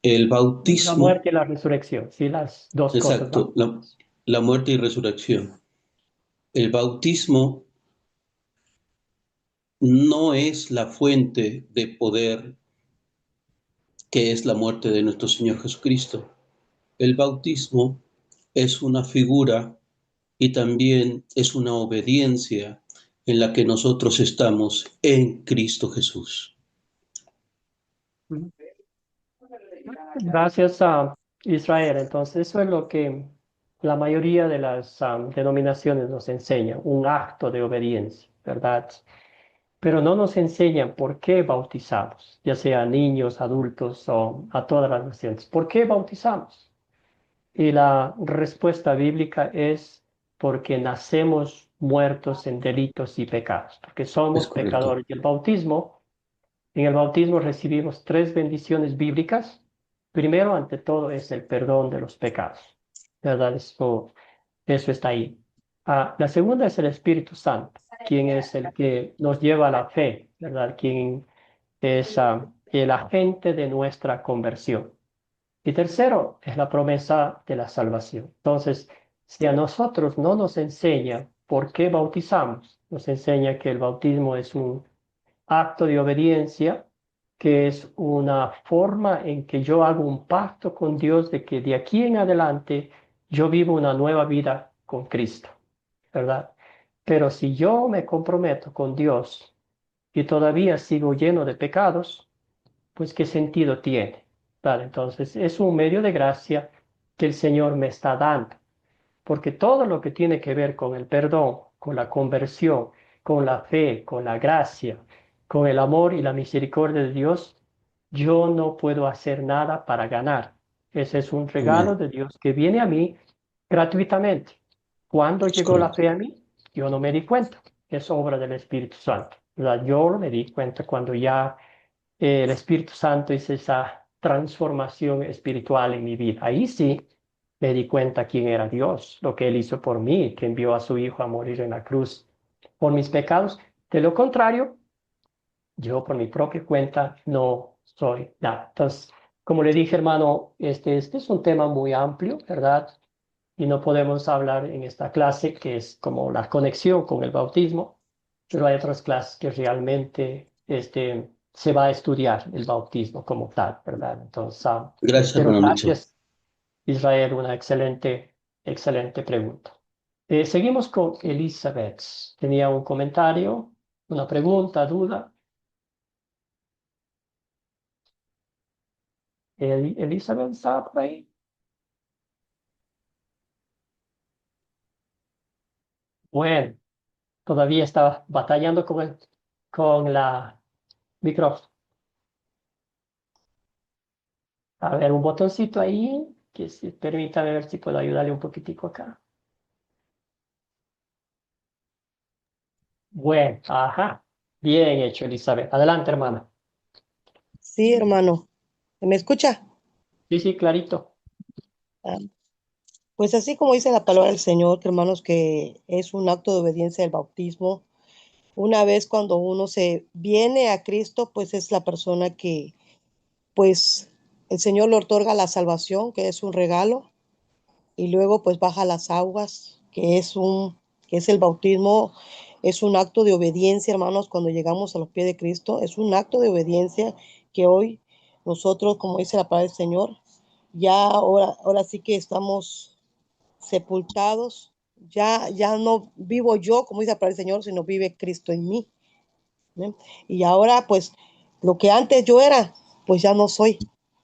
El La bautismo, muerte y la resurrección, sí, las dos cosas van exacto, juntas. la muerte y resurrección. El bautismo no es la fuente de poder que es la muerte de nuestro Señor Jesucristo. El bautismo es una figura y también es una obediencia en la que nosotros estamos en Cristo Jesús. Gracias a Israel. Entonces, eso es lo que la mayoría de las denominaciones nos enseñan, un acto de obediencia, ¿verdad? Pero no nos enseñan por qué bautizamos, ya sea niños, adultos o a todas las naciones. ¿Por qué bautizamos? Y la respuesta bíblica es porque nacemos muertos en delitos y pecados, porque somos Es correcto. pecadores. Y en el bautismo recibimos 3 bendiciones bíblicas. Primero, ante todo, es el perdón de los pecados, ¿verdad? Eso está ahí. La segunda es el Espíritu Santo, quien es el que nos lleva a la fe, ¿verdad? Quien es el agente de nuestra conversión. Y tercero, es la promesa de la salvación. Entonces, si a nosotros no nos enseña por qué bautizamos, nos enseña que el bautismo es un acto de obediencia, que es una forma en que yo hago un pacto con Dios de que de aquí en adelante yo vivo una nueva vida con Cristo, ¿verdad? Pero si yo me comprometo con Dios y todavía sigo lleno de pecados, pues ¿qué sentido tiene? ¿Vale? Entonces es un medio de gracia que el Señor me está dando, porque todo lo que tiene que ver con el perdón, con la conversión, con la fe, con la gracia, con el amor y la misericordia de Dios, yo no puedo hacer nada para ganar. Ese es un regalo Amén. de Dios que viene a mí gratuitamente. Cuando Es llegó la correcto. fe a mí, yo no me di cuenta. Es obra del Espíritu Santo, ¿verdad? Yo me di cuenta cuando ya el Espíritu Santo hizo esa transformación espiritual en mi vida. Ahí sí me di cuenta quién era Dios, lo que Él hizo por mí, que envió a su Hijo a morir en la cruz por mis pecados. De lo contrario, yo por mi propia cuenta no soy nada. Entonces, como le dije, hermano, este es un tema muy amplio, ¿verdad? Y no podemos hablar en esta clase que es como la conexión con el bautismo, pero hay otras clases que realmente se va a estudiar el bautismo como tal, ¿verdad? Entonces, Gracias, pero hermano Nelson. gracias, Israel, una excelente pregunta. Seguimos con Elizabeth. Tenía un comentario, una pregunta, duda. Elizabeth, ¿está por ahí? Bueno, todavía estaba batallando con la micrófono. A ver, un botoncito ahí, que si, permítame ver si puedo ayudarle un poquitico acá. Bueno, ajá. Bien hecho, Elizabeth. Adelante, hermana. Sí, hermano. ¿Me escucha? Sí, sí, clarito. Ah, Pues así como dice la palabra del Señor, que hermanos, que es un acto de obediencia del bautismo. Una vez cuando uno se viene a Cristo, pues es la persona que, pues, el Señor le otorga la salvación, que es un regalo, y luego pues baja las aguas, que es el bautismo, es un acto de obediencia, hermanos, cuando llegamos a los pies de Cristo, es un acto de obediencia que hoy nosotros, como dice la palabra del Señor, ya ahora sí que estamos sepultados, ya no vivo yo, como dice la palabra del Señor, sino vive Cristo en mí. ¿Sí? Y ahora, pues, lo que antes yo era, pues ya no soy,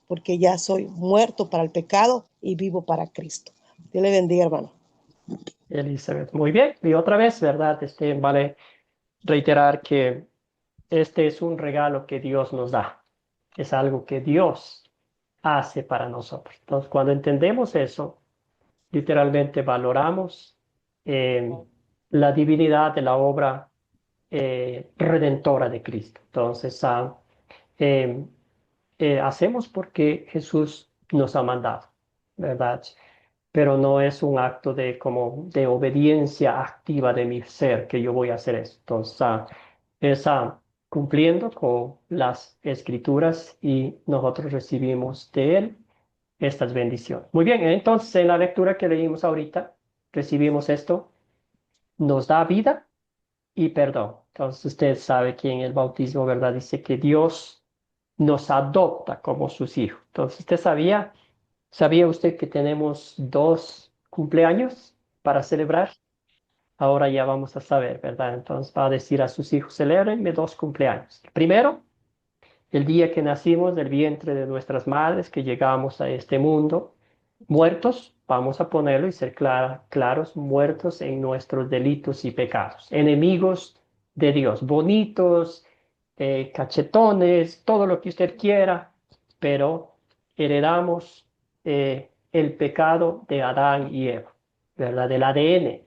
porque ya soy muerto para el pecado y vivo para Cristo. Dios le bendiga, hermano. Elizabeth, muy bien. Y otra vez, ¿verdad? Vale reiterar que este es un regalo que Dios nos da. Es algo que Dios hace para nosotros. Entonces, cuando entendemos eso, literalmente valoramos eh, la divinidad de la obra redentora de Cristo. Entonces, eh, hacemos porque Jesús nos ha mandado, ¿verdad? Pero no es un acto de obediencia activa de mi ser que yo voy a hacer esto. Entonces, es cumpliendo con las escrituras y nosotros recibimos de Él estas bendiciones. Muy bien, entonces en la lectura que leímos ahorita, recibimos esto, nos da vida y perdón. Entonces usted sabe que en el bautismo, ¿verdad? Dice que Dios nos adopta como sus hijos. Entonces, ¿sabía usted que tenemos 2 cumpleaños para celebrar? Ahora ya vamos a saber, ¿verdad? Entonces va a decir a sus hijos, celebrenme 2 cumpleaños. Primero, el día que nacimos del vientre de nuestras madres, que llegamos a este mundo, muertos, vamos a ponerlo y ser claros, muertos en nuestros delitos y pecados, enemigos de Dios, bonitos, cachetones, todo lo que usted quiera, pero heredamos el pecado de Adán y Eva, ¿verdad? Del ADN,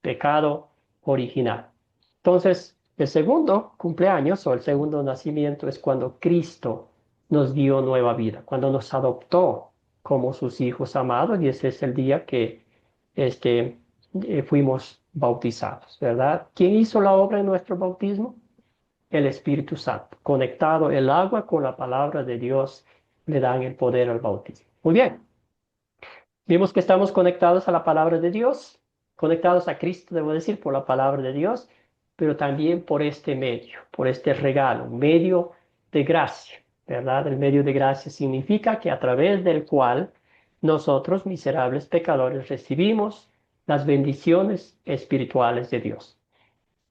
pecado original. Entonces, el segundo cumpleaños o el segundo nacimiento es cuando Cristo nos dio nueva vida, cuando nos adoptó como sus hijos amados, y ese es el día que fuimos bautizados, ¿verdad? ¿Quién hizo la obra en nuestro bautismo? El Espíritu Santo. Conectado el agua con la palabra de Dios, le dan el poder al bautismo. Muy bien. Vimos que estamos conectados a la palabra de Dios, conectados a Cristo, debo decir, por la palabra de Dios, pero también por este medio, por este regalo, medio de gracia, ¿verdad? El medio de gracia significa que a través del cual nosotros, miserables pecadores, recibimos las bendiciones espirituales de Dios.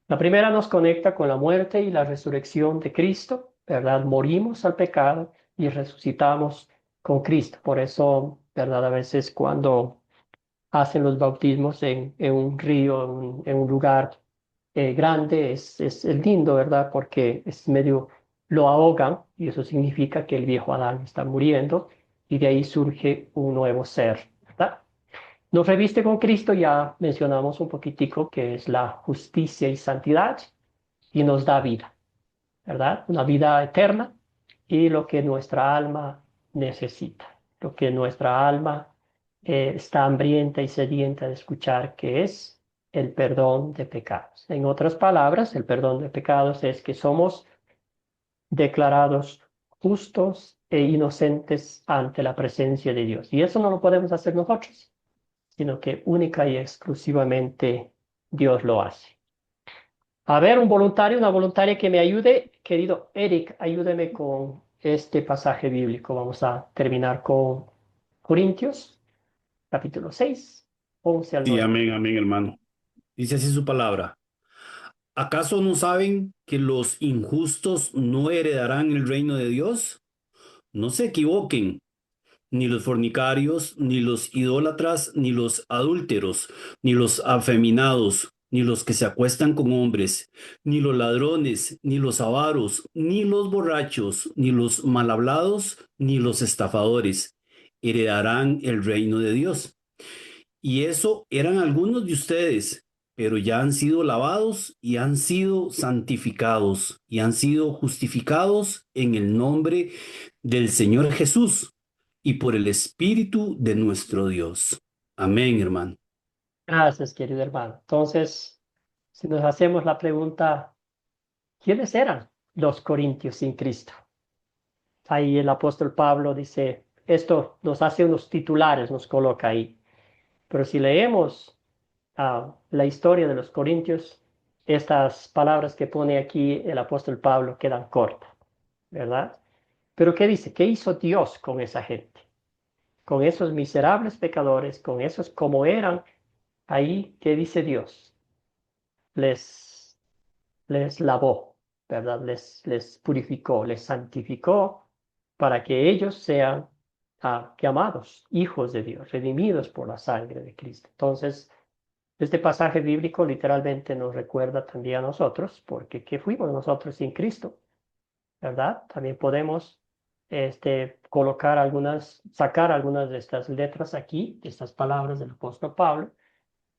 La primera nos conecta con la muerte y la resurrección de Cristo, ¿verdad? Morimos al pecado y resucitamos con Cristo. Por eso, ¿verdad? A veces cuando hacen los bautismos en un río, en un lugar grande, es lindo, ¿verdad? Porque es medio, lo ahogan y eso significa que el viejo Adán está muriendo y de ahí surge un nuevo ser, ¿verdad? Nos reviste con Cristo, ya mencionamos un poquitico que es la justicia y santidad, y nos da vida, ¿verdad? Una vida eterna y lo que nuestra alma necesita, lo que nuestra alma está hambrienta y sedienta de escuchar, que es el perdón de pecados. En otras palabras, el perdón de pecados es que somos declarados justos e inocentes ante la presencia de Dios. Y eso no lo podemos hacer nosotros, sino que única y exclusivamente Dios lo hace. A ver, un voluntario, una voluntaria que me ayude. Querido Eric, ayúdeme con este pasaje bíblico. Vamos a terminar con Corintios, capítulo 6, 11 al Sí, 9. amén, amén, hermano. Dice así su palabra. ¿Acaso no saben que los injustos no heredarán el reino de Dios? No se equivoquen. Ni los fornicarios, ni los idólatras, ni los adúlteros, ni los afeminados, ni los que se acuestan con hombres, ni los ladrones, ni los avaros, ni los borrachos, ni los mal hablados, ni los estafadores heredarán el reino de Dios. Y eso eran algunos de ustedes, pero ya han sido lavados y han sido santificados y han sido justificados en el nombre del Señor Jesús y por el Espíritu de nuestro Dios. Amén, hermano. Gracias, querido hermano. Entonces, si nos hacemos la pregunta, ¿quiénes eran los corintios sin Cristo? Ahí el apóstol Pablo dice, esto nos hace unos titulares, nos coloca ahí. Pero si leemos la historia de los corintios, estas palabras que pone aquí el apóstol Pablo quedan cortas, ¿verdad? Pero ¿qué dice? ¿Qué hizo Dios con esa gente? Con esos miserables pecadores, con esos como eran ahí, ¿qué dice Dios? Les lavó, ¿verdad? Les purificó, les santificó para que ellos sean llamados hijos de Dios, redimidos por la sangre de Cristo. Entonces, este pasaje bíblico literalmente nos recuerda también a nosotros, porque ¿qué fuimos nosotros sin Cristo? ¿Verdad? También podemos sacar algunas de estas letras aquí, de estas palabras del apóstol Pablo,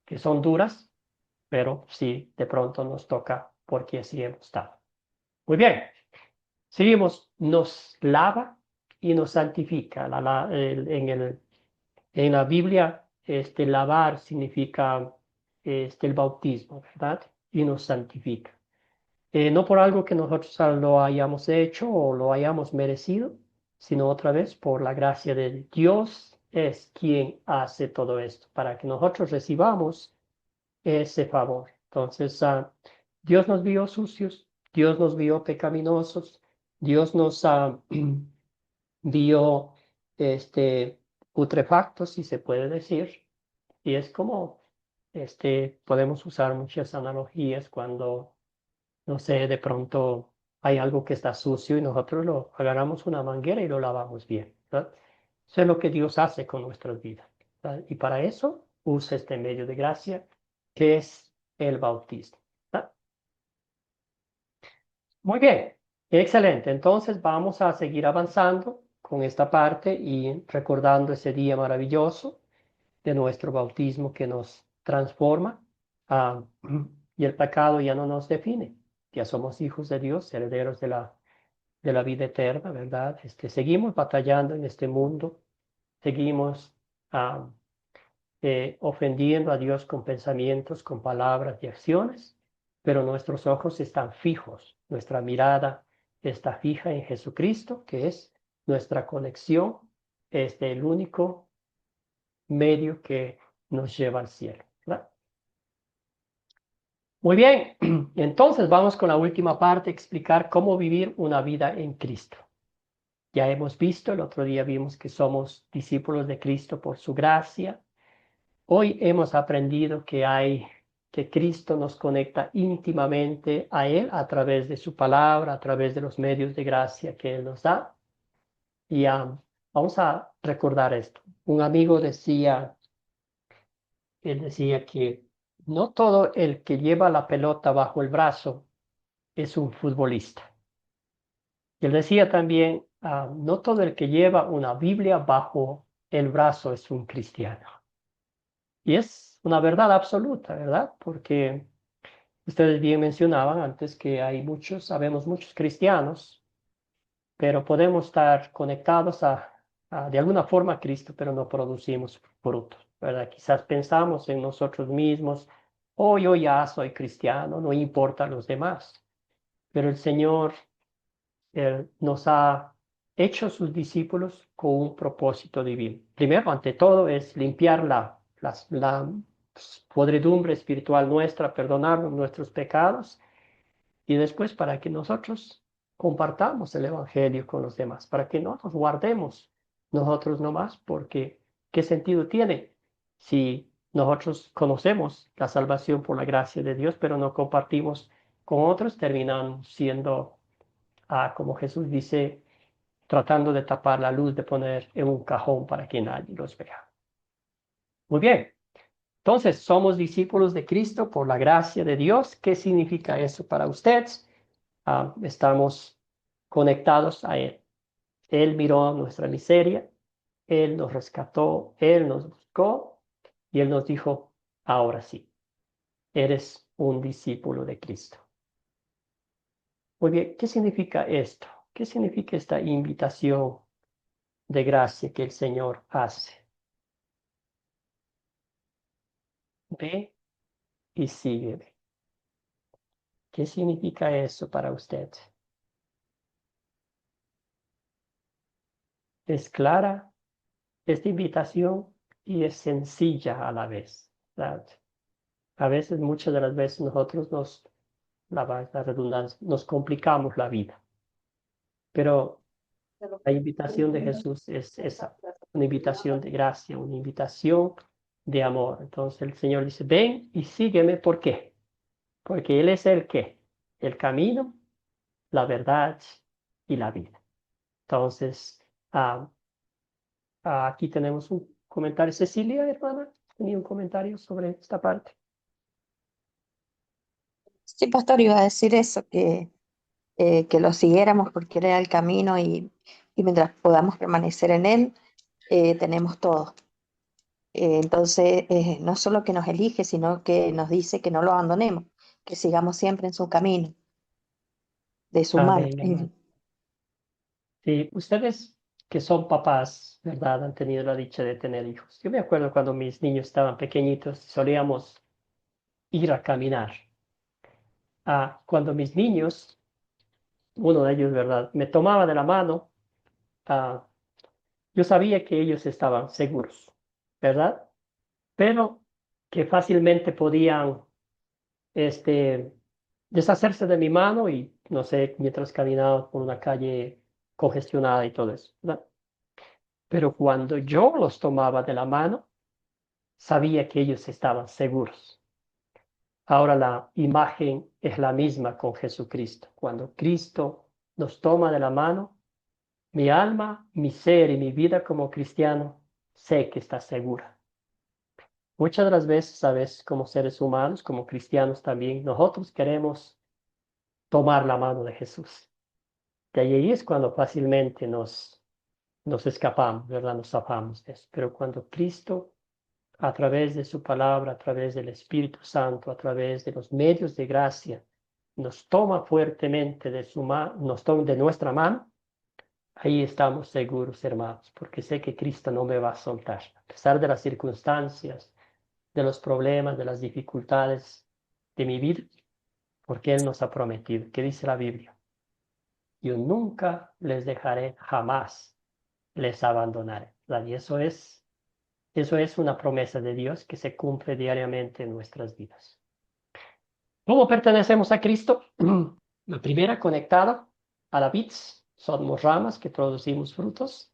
que son duras, pero sí, de pronto nos toca porque así hemos estado. Muy bien, seguimos, nos lava y nos santifica. En la Biblia, lavar significa el bautismo, ¿verdad? Y nos santifica. No por algo que nosotros lo hayamos hecho o lo hayamos merecido, sino otra vez por la gracia de Dios es quien hace todo esto, para que nosotros recibamos ese favor. Entonces, Dios nos vio sucios, Dios nos vio pecaminosos, Dios nos dio putrefactos, si se puede decir, y es como podemos usar muchas analogías cuando, no sé, de pronto hay algo que está sucio y nosotros lo agarramos una manguera y lo lavamos bien, ¿verdad? Eso es lo que Dios hace con nuestras vidas, ¿verdad? Y para eso usa este medio de gracia que es el bautismo, ¿verdad? Muy bien, excelente. Entonces vamos a seguir avanzando con esta parte y recordando ese día maravilloso de nuestro bautismo que nos transforma, ah, y el pecado ya no nos define. Ya somos hijos de Dios, herederos de la vida eterna, ¿verdad? Seguimos batallando en este mundo, seguimos ah, ofendiendo a Dios con pensamientos, con palabras y acciones, pero nuestros ojos están fijos, nuestra mirada está fija en Jesucristo, que es nuestra conexión, el único medio que nos lleva al cielo, ¿verdad? Muy bien, entonces vamos con la última parte, explicar cómo vivir una vida en Cristo. Ya hemos visto, el otro día vimos que somos discípulos de Cristo por su gracia. Hoy hemos aprendido que Cristo nos conecta íntimamente a Él a través de su palabra, a través de los medios de gracia que Él nos da. Y vamos a recordar esto. Un amigo él decía que no todo el que lleva la pelota bajo el brazo es un futbolista. Y él decía también, no todo el que lleva una Biblia bajo el brazo es un cristiano. Y es una verdad absoluta, ¿verdad? Porque ustedes bien mencionaban antes que sabemos muchos cristianos, pero podemos estar conectados de alguna forma a Cristo, pero no producimos frutos, ¿verdad? Quizás pensamos en nosotros mismos, yo ya soy cristiano, no importa a los demás, pero el Señor nos ha hecho sus discípulos con un propósito divino. Primero, ante todo, es limpiar la podredumbre espiritual nuestra, perdonarnos nuestros pecados, y después para que nosotros compartamos el Evangelio con los demás, para que no nos guardemos nosotros nomás, porque ¿qué sentido tiene si nosotros conocemos la salvación por la gracia de Dios, pero no compartimos con otros? Terminan siendo, como Jesús dice, tratando de tapar la luz, de poner en un cajón para que nadie los vea. Muy bien. Entonces, somos discípulos de Cristo por la gracia de Dios. ¿Qué significa eso para ustedes? Estamos conectados a Él. Él miró nuestra miseria, Él nos rescató, Él nos buscó y Él nos dijo, ahora sí, eres un discípulo de Cristo. Muy bien, ¿qué significa esto? ¿Qué significa esta invitación de gracia que el Señor hace? Ve y sígueme. ¿Qué significa eso para usted? Es clara esta invitación y es sencilla a la vez, ¿verdad? A veces, muchas de las veces, nosotros la redundancia, nos complicamos la vida. Pero la invitación de Jesús es esa, una invitación de gracia, una invitación de amor. Entonces el Señor dice, ven y sígueme. ¿Por qué? Porque Él es el ¿qué? El camino, la verdad y la vida. Entonces, aquí tenemos un comentario. Cecilia, hermana, tenía un comentario sobre esta parte. Sí, pastor, iba a decir eso, que lo siguiéramos porque Él era el camino y mientras podamos permanecer en Él, tenemos todo. Entonces, no solo que nos elige, sino que nos dice que no lo abandonemos, que sigamos siempre en su camino, de su mano. Amén, hermano. Sí, ustedes que son papás, ¿verdad? Han tenido la dicha de tener hijos. Yo me acuerdo cuando mis niños estaban pequeñitos, solíamos ir a caminar. Cuando mis niños, uno de ellos, ¿verdad? Me tomaba de la mano, yo sabía que ellos estaban seguros, ¿verdad? Pero que fácilmente podían, deshacerse de mi mano y, no sé, mientras caminaba por una calle congestionada y todo eso, ¿verdad? Pero cuando yo los tomaba de la mano, sabía que ellos estaban seguros. Ahora la imagen es la misma con Jesucristo. Cuando Cristo nos toma de la mano, mi alma, mi ser y mi vida como cristiano, sé que está segura. Muchas de las veces, sabes, como seres humanos, como cristianos también, nosotros queremos tomar la mano de Jesús. De ahí es cuando fácilmente nos escapamos, ¿verdad? Nos zafamos de eso. Pero cuando Cristo, a través de su palabra, a través del Espíritu Santo, a través de los medios de gracia, nos toma fuertemente de su mano, nos toma de nuestra mano, ahí estamos seguros, hermanos, porque sé que Cristo no me va a soltar. A pesar de las circunstancias, de los problemas, de las dificultades de mi vida, porque Él nos ha prometido. ¿Qué dice la Biblia? Yo nunca les dejaré, jamás les abandonaré. Y eso es una promesa de Dios que se cumple diariamente en nuestras vidas. ¿Cómo pertenecemos a Cristo? La primera, conectada a la vid, somos ramas que producimos frutos,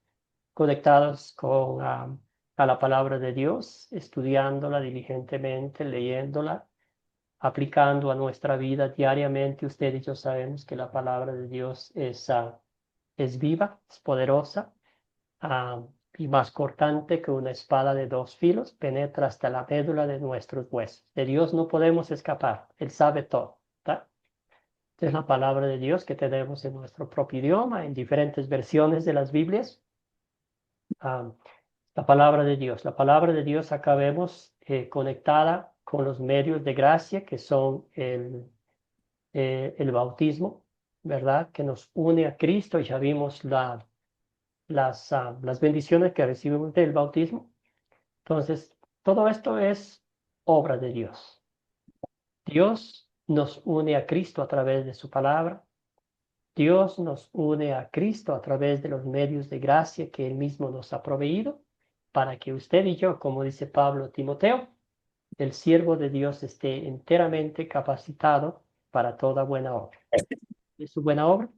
conectados a la palabra de Dios, estudiándola diligentemente, leyéndola, aplicando a nuestra vida diariamente. Usted y yo sabemos que la palabra de Dios es viva, es poderosa, y más cortante que una espada de dos filos, penetra hasta la médula de nuestros huesos. De Dios no podemos escapar, Él sabe todo. ¿Tá? Es la palabra de Dios que tenemos en nuestro propio idioma, en diferentes versiones de las Biblias. La palabra de Dios acá vemos conectada con los medios de gracia que son el bautismo, ¿verdad? Que nos une a Cristo. Ya vimos las bendiciones que recibimos del bautismo. Entonces, todo esto es obra de Dios. Dios nos une a Cristo a través de su palabra. Dios nos une a Cristo a través de los medios de gracia que Él mismo nos ha proveído para que usted y yo, como dice Pablo a Timoteo, el siervo de Dios esté enteramente capacitado para toda buena obra. ¿Y su buena obra?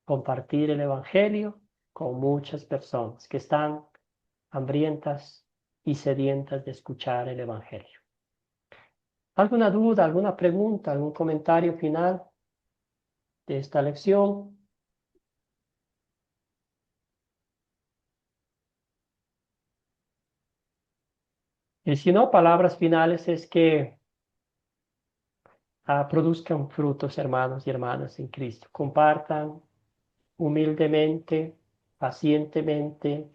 Compartir el Evangelio con muchas personas que están hambrientas y sedientas de escuchar el Evangelio. ¿Alguna duda, alguna pregunta, algún comentario final de esta lección? Y si no, palabras finales es que produzcan frutos, hermanos y hermanas en Cristo. Compartan humildemente, pacientemente,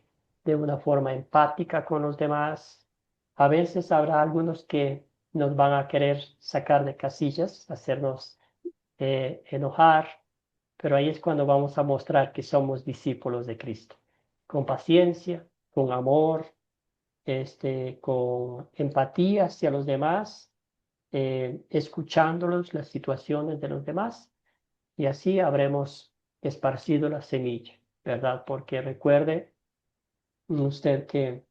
de una forma empática con los demás. A veces habrá algunos que nos van a querer sacar de casillas, hacernos enojar, pero ahí es cuando vamos a mostrar que somos discípulos de Cristo. Con paciencia, con amor, con empatía hacia los demás, escuchándolos, las situaciones de los demás, y así habremos esparcido la semilla, ¿verdad? Porque recuerde usted que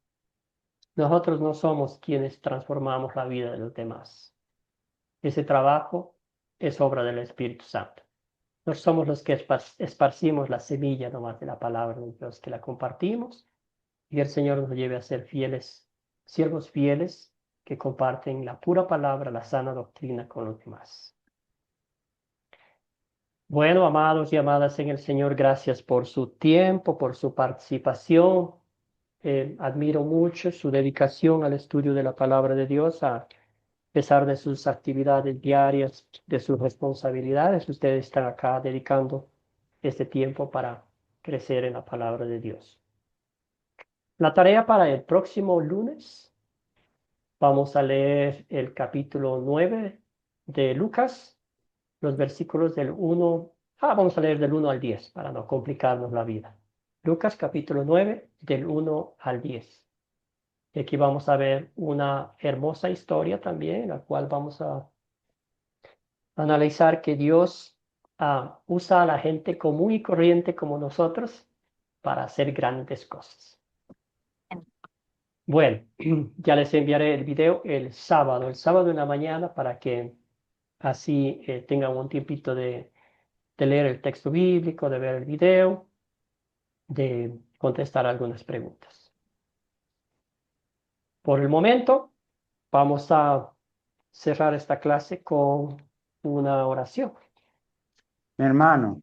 nosotros no somos quienes transformamos la vida de los demás. Ese trabajo es obra del Espíritu Santo. No somos los que esparcimos la semilla nomás de la palabra de Dios, que la compartimos, y el Señor nos lleve a ser fieles, siervos fieles que comparten la pura palabra, la sana doctrina con los demás. Bueno, amados y amadas en el Señor, gracias por su tiempo, por su participación. Admiro mucho su dedicación al estudio de la palabra de Dios, a pesar de sus actividades diarias, de sus responsabilidades. Ustedes están acá dedicando este tiempo para crecer en la palabra de Dios. La tarea para el próximo lunes, vamos a leer el capítulo 9 de Lucas, los versículos del 1, vamos a leer del 1 al 10 para no complicarnos la vida. Lucas capítulo 9, del 1 al 10. Y aquí vamos a ver una hermosa historia también, en la cual vamos a analizar que Dios usa a la gente común y corriente como nosotros para hacer grandes cosas. Bueno, ya les enviaré el video el sábado en la mañana para que así tengan un tiempito de leer el texto bíblico, de ver el video, de contestar algunas preguntas. Por el momento, vamos a cerrar esta clase con una oración. Mi hermano,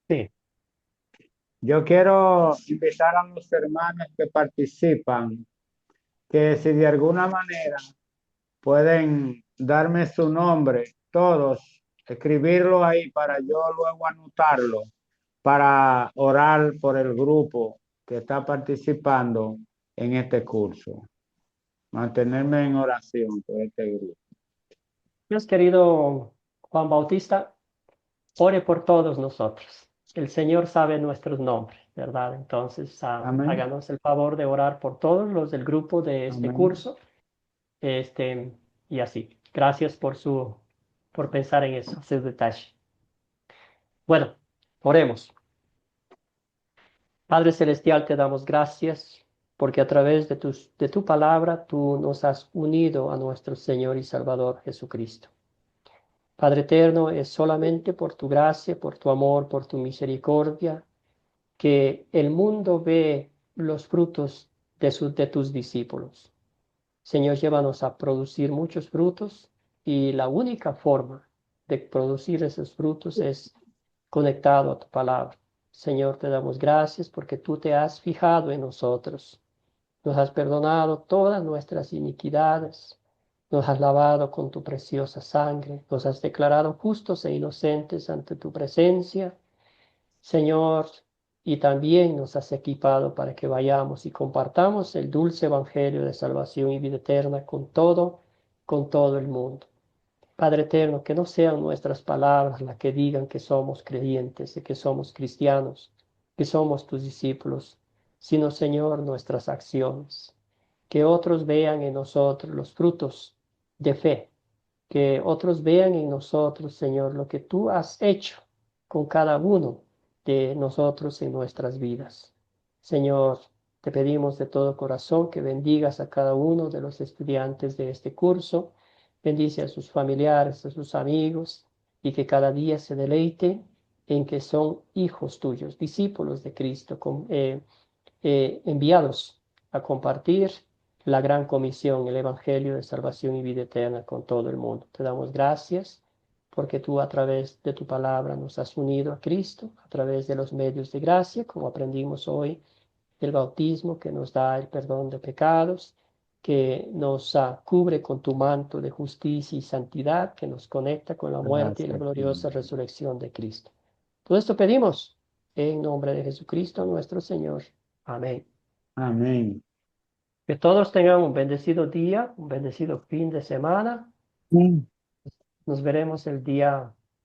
Sí. yo quiero invitar a los hermanos que participan, que si de alguna manera pueden darme su nombre, todos, escribirlo ahí para yo luego anotarlo, para orar por el grupo que está participando en este curso. Mantenerme en oración por este grupo. Dios querido Juan Bautista, ore por todos nosotros. El Señor sabe nuestros nombres, ¿verdad? Entonces, Amén. háganos el favor de orar por todos los del grupo de este Amén. curso. Y así. Gracias por pensar en eso, ese detalle. Bueno, oremos. Padre Celestial, te damos gracias porque a través de tu palabra tú nos has unido a nuestro Señor y Salvador Jesucristo. Padre eterno, es solamente por tu gracia, por tu amor, por tu misericordia, que el mundo ve los frutos de tus discípulos. Señor, llévanos a producir muchos frutos y la única forma de producir esos frutos es conectado a tu palabra. Señor, te damos gracias porque tú te has fijado en nosotros. Nos has perdonado todas nuestras iniquidades. Nos has lavado con tu preciosa sangre. Nos has declarado justos e inocentes ante tu presencia. Señor, y también nos has equipado para que vayamos y compartamos el dulce evangelio de salvación y vida eterna con todo el mundo. Padre eterno, que no sean nuestras palabras las que digan que somos creyentes y que somos cristianos, que somos tus discípulos, sino, Señor, nuestras acciones. Que otros vean en nosotros los frutos de fe, que otros vean en nosotros, Señor, lo que tú has hecho con cada uno de nosotros en nuestras vidas. Señor, te pedimos de todo corazón que bendigas a cada uno de los estudiantes de este curso, bendice a sus familiares, a sus amigos, y que cada día se deleite en que son hijos tuyos, discípulos de Cristo, enviados a compartir la gran comisión, el Evangelio de salvación y vida eterna con todo el mundo. Te damos gracias porque tú a través de tu palabra nos has unido a Cristo, a través de los medios de gracia, como aprendimos hoy, el bautismo que nos da el perdón de pecados, que nos cubre con tu manto de justicia y santidad, que nos conecta con la muerte y la Gracias, gloriosa Señor. resurrección de Cristo. Todo esto pedimos en nombre de Jesucristo nuestro Señor. Amén. Amén. Que todos tengan un bendecido día, un bendecido fin de semana. Mm. Nos veremos el día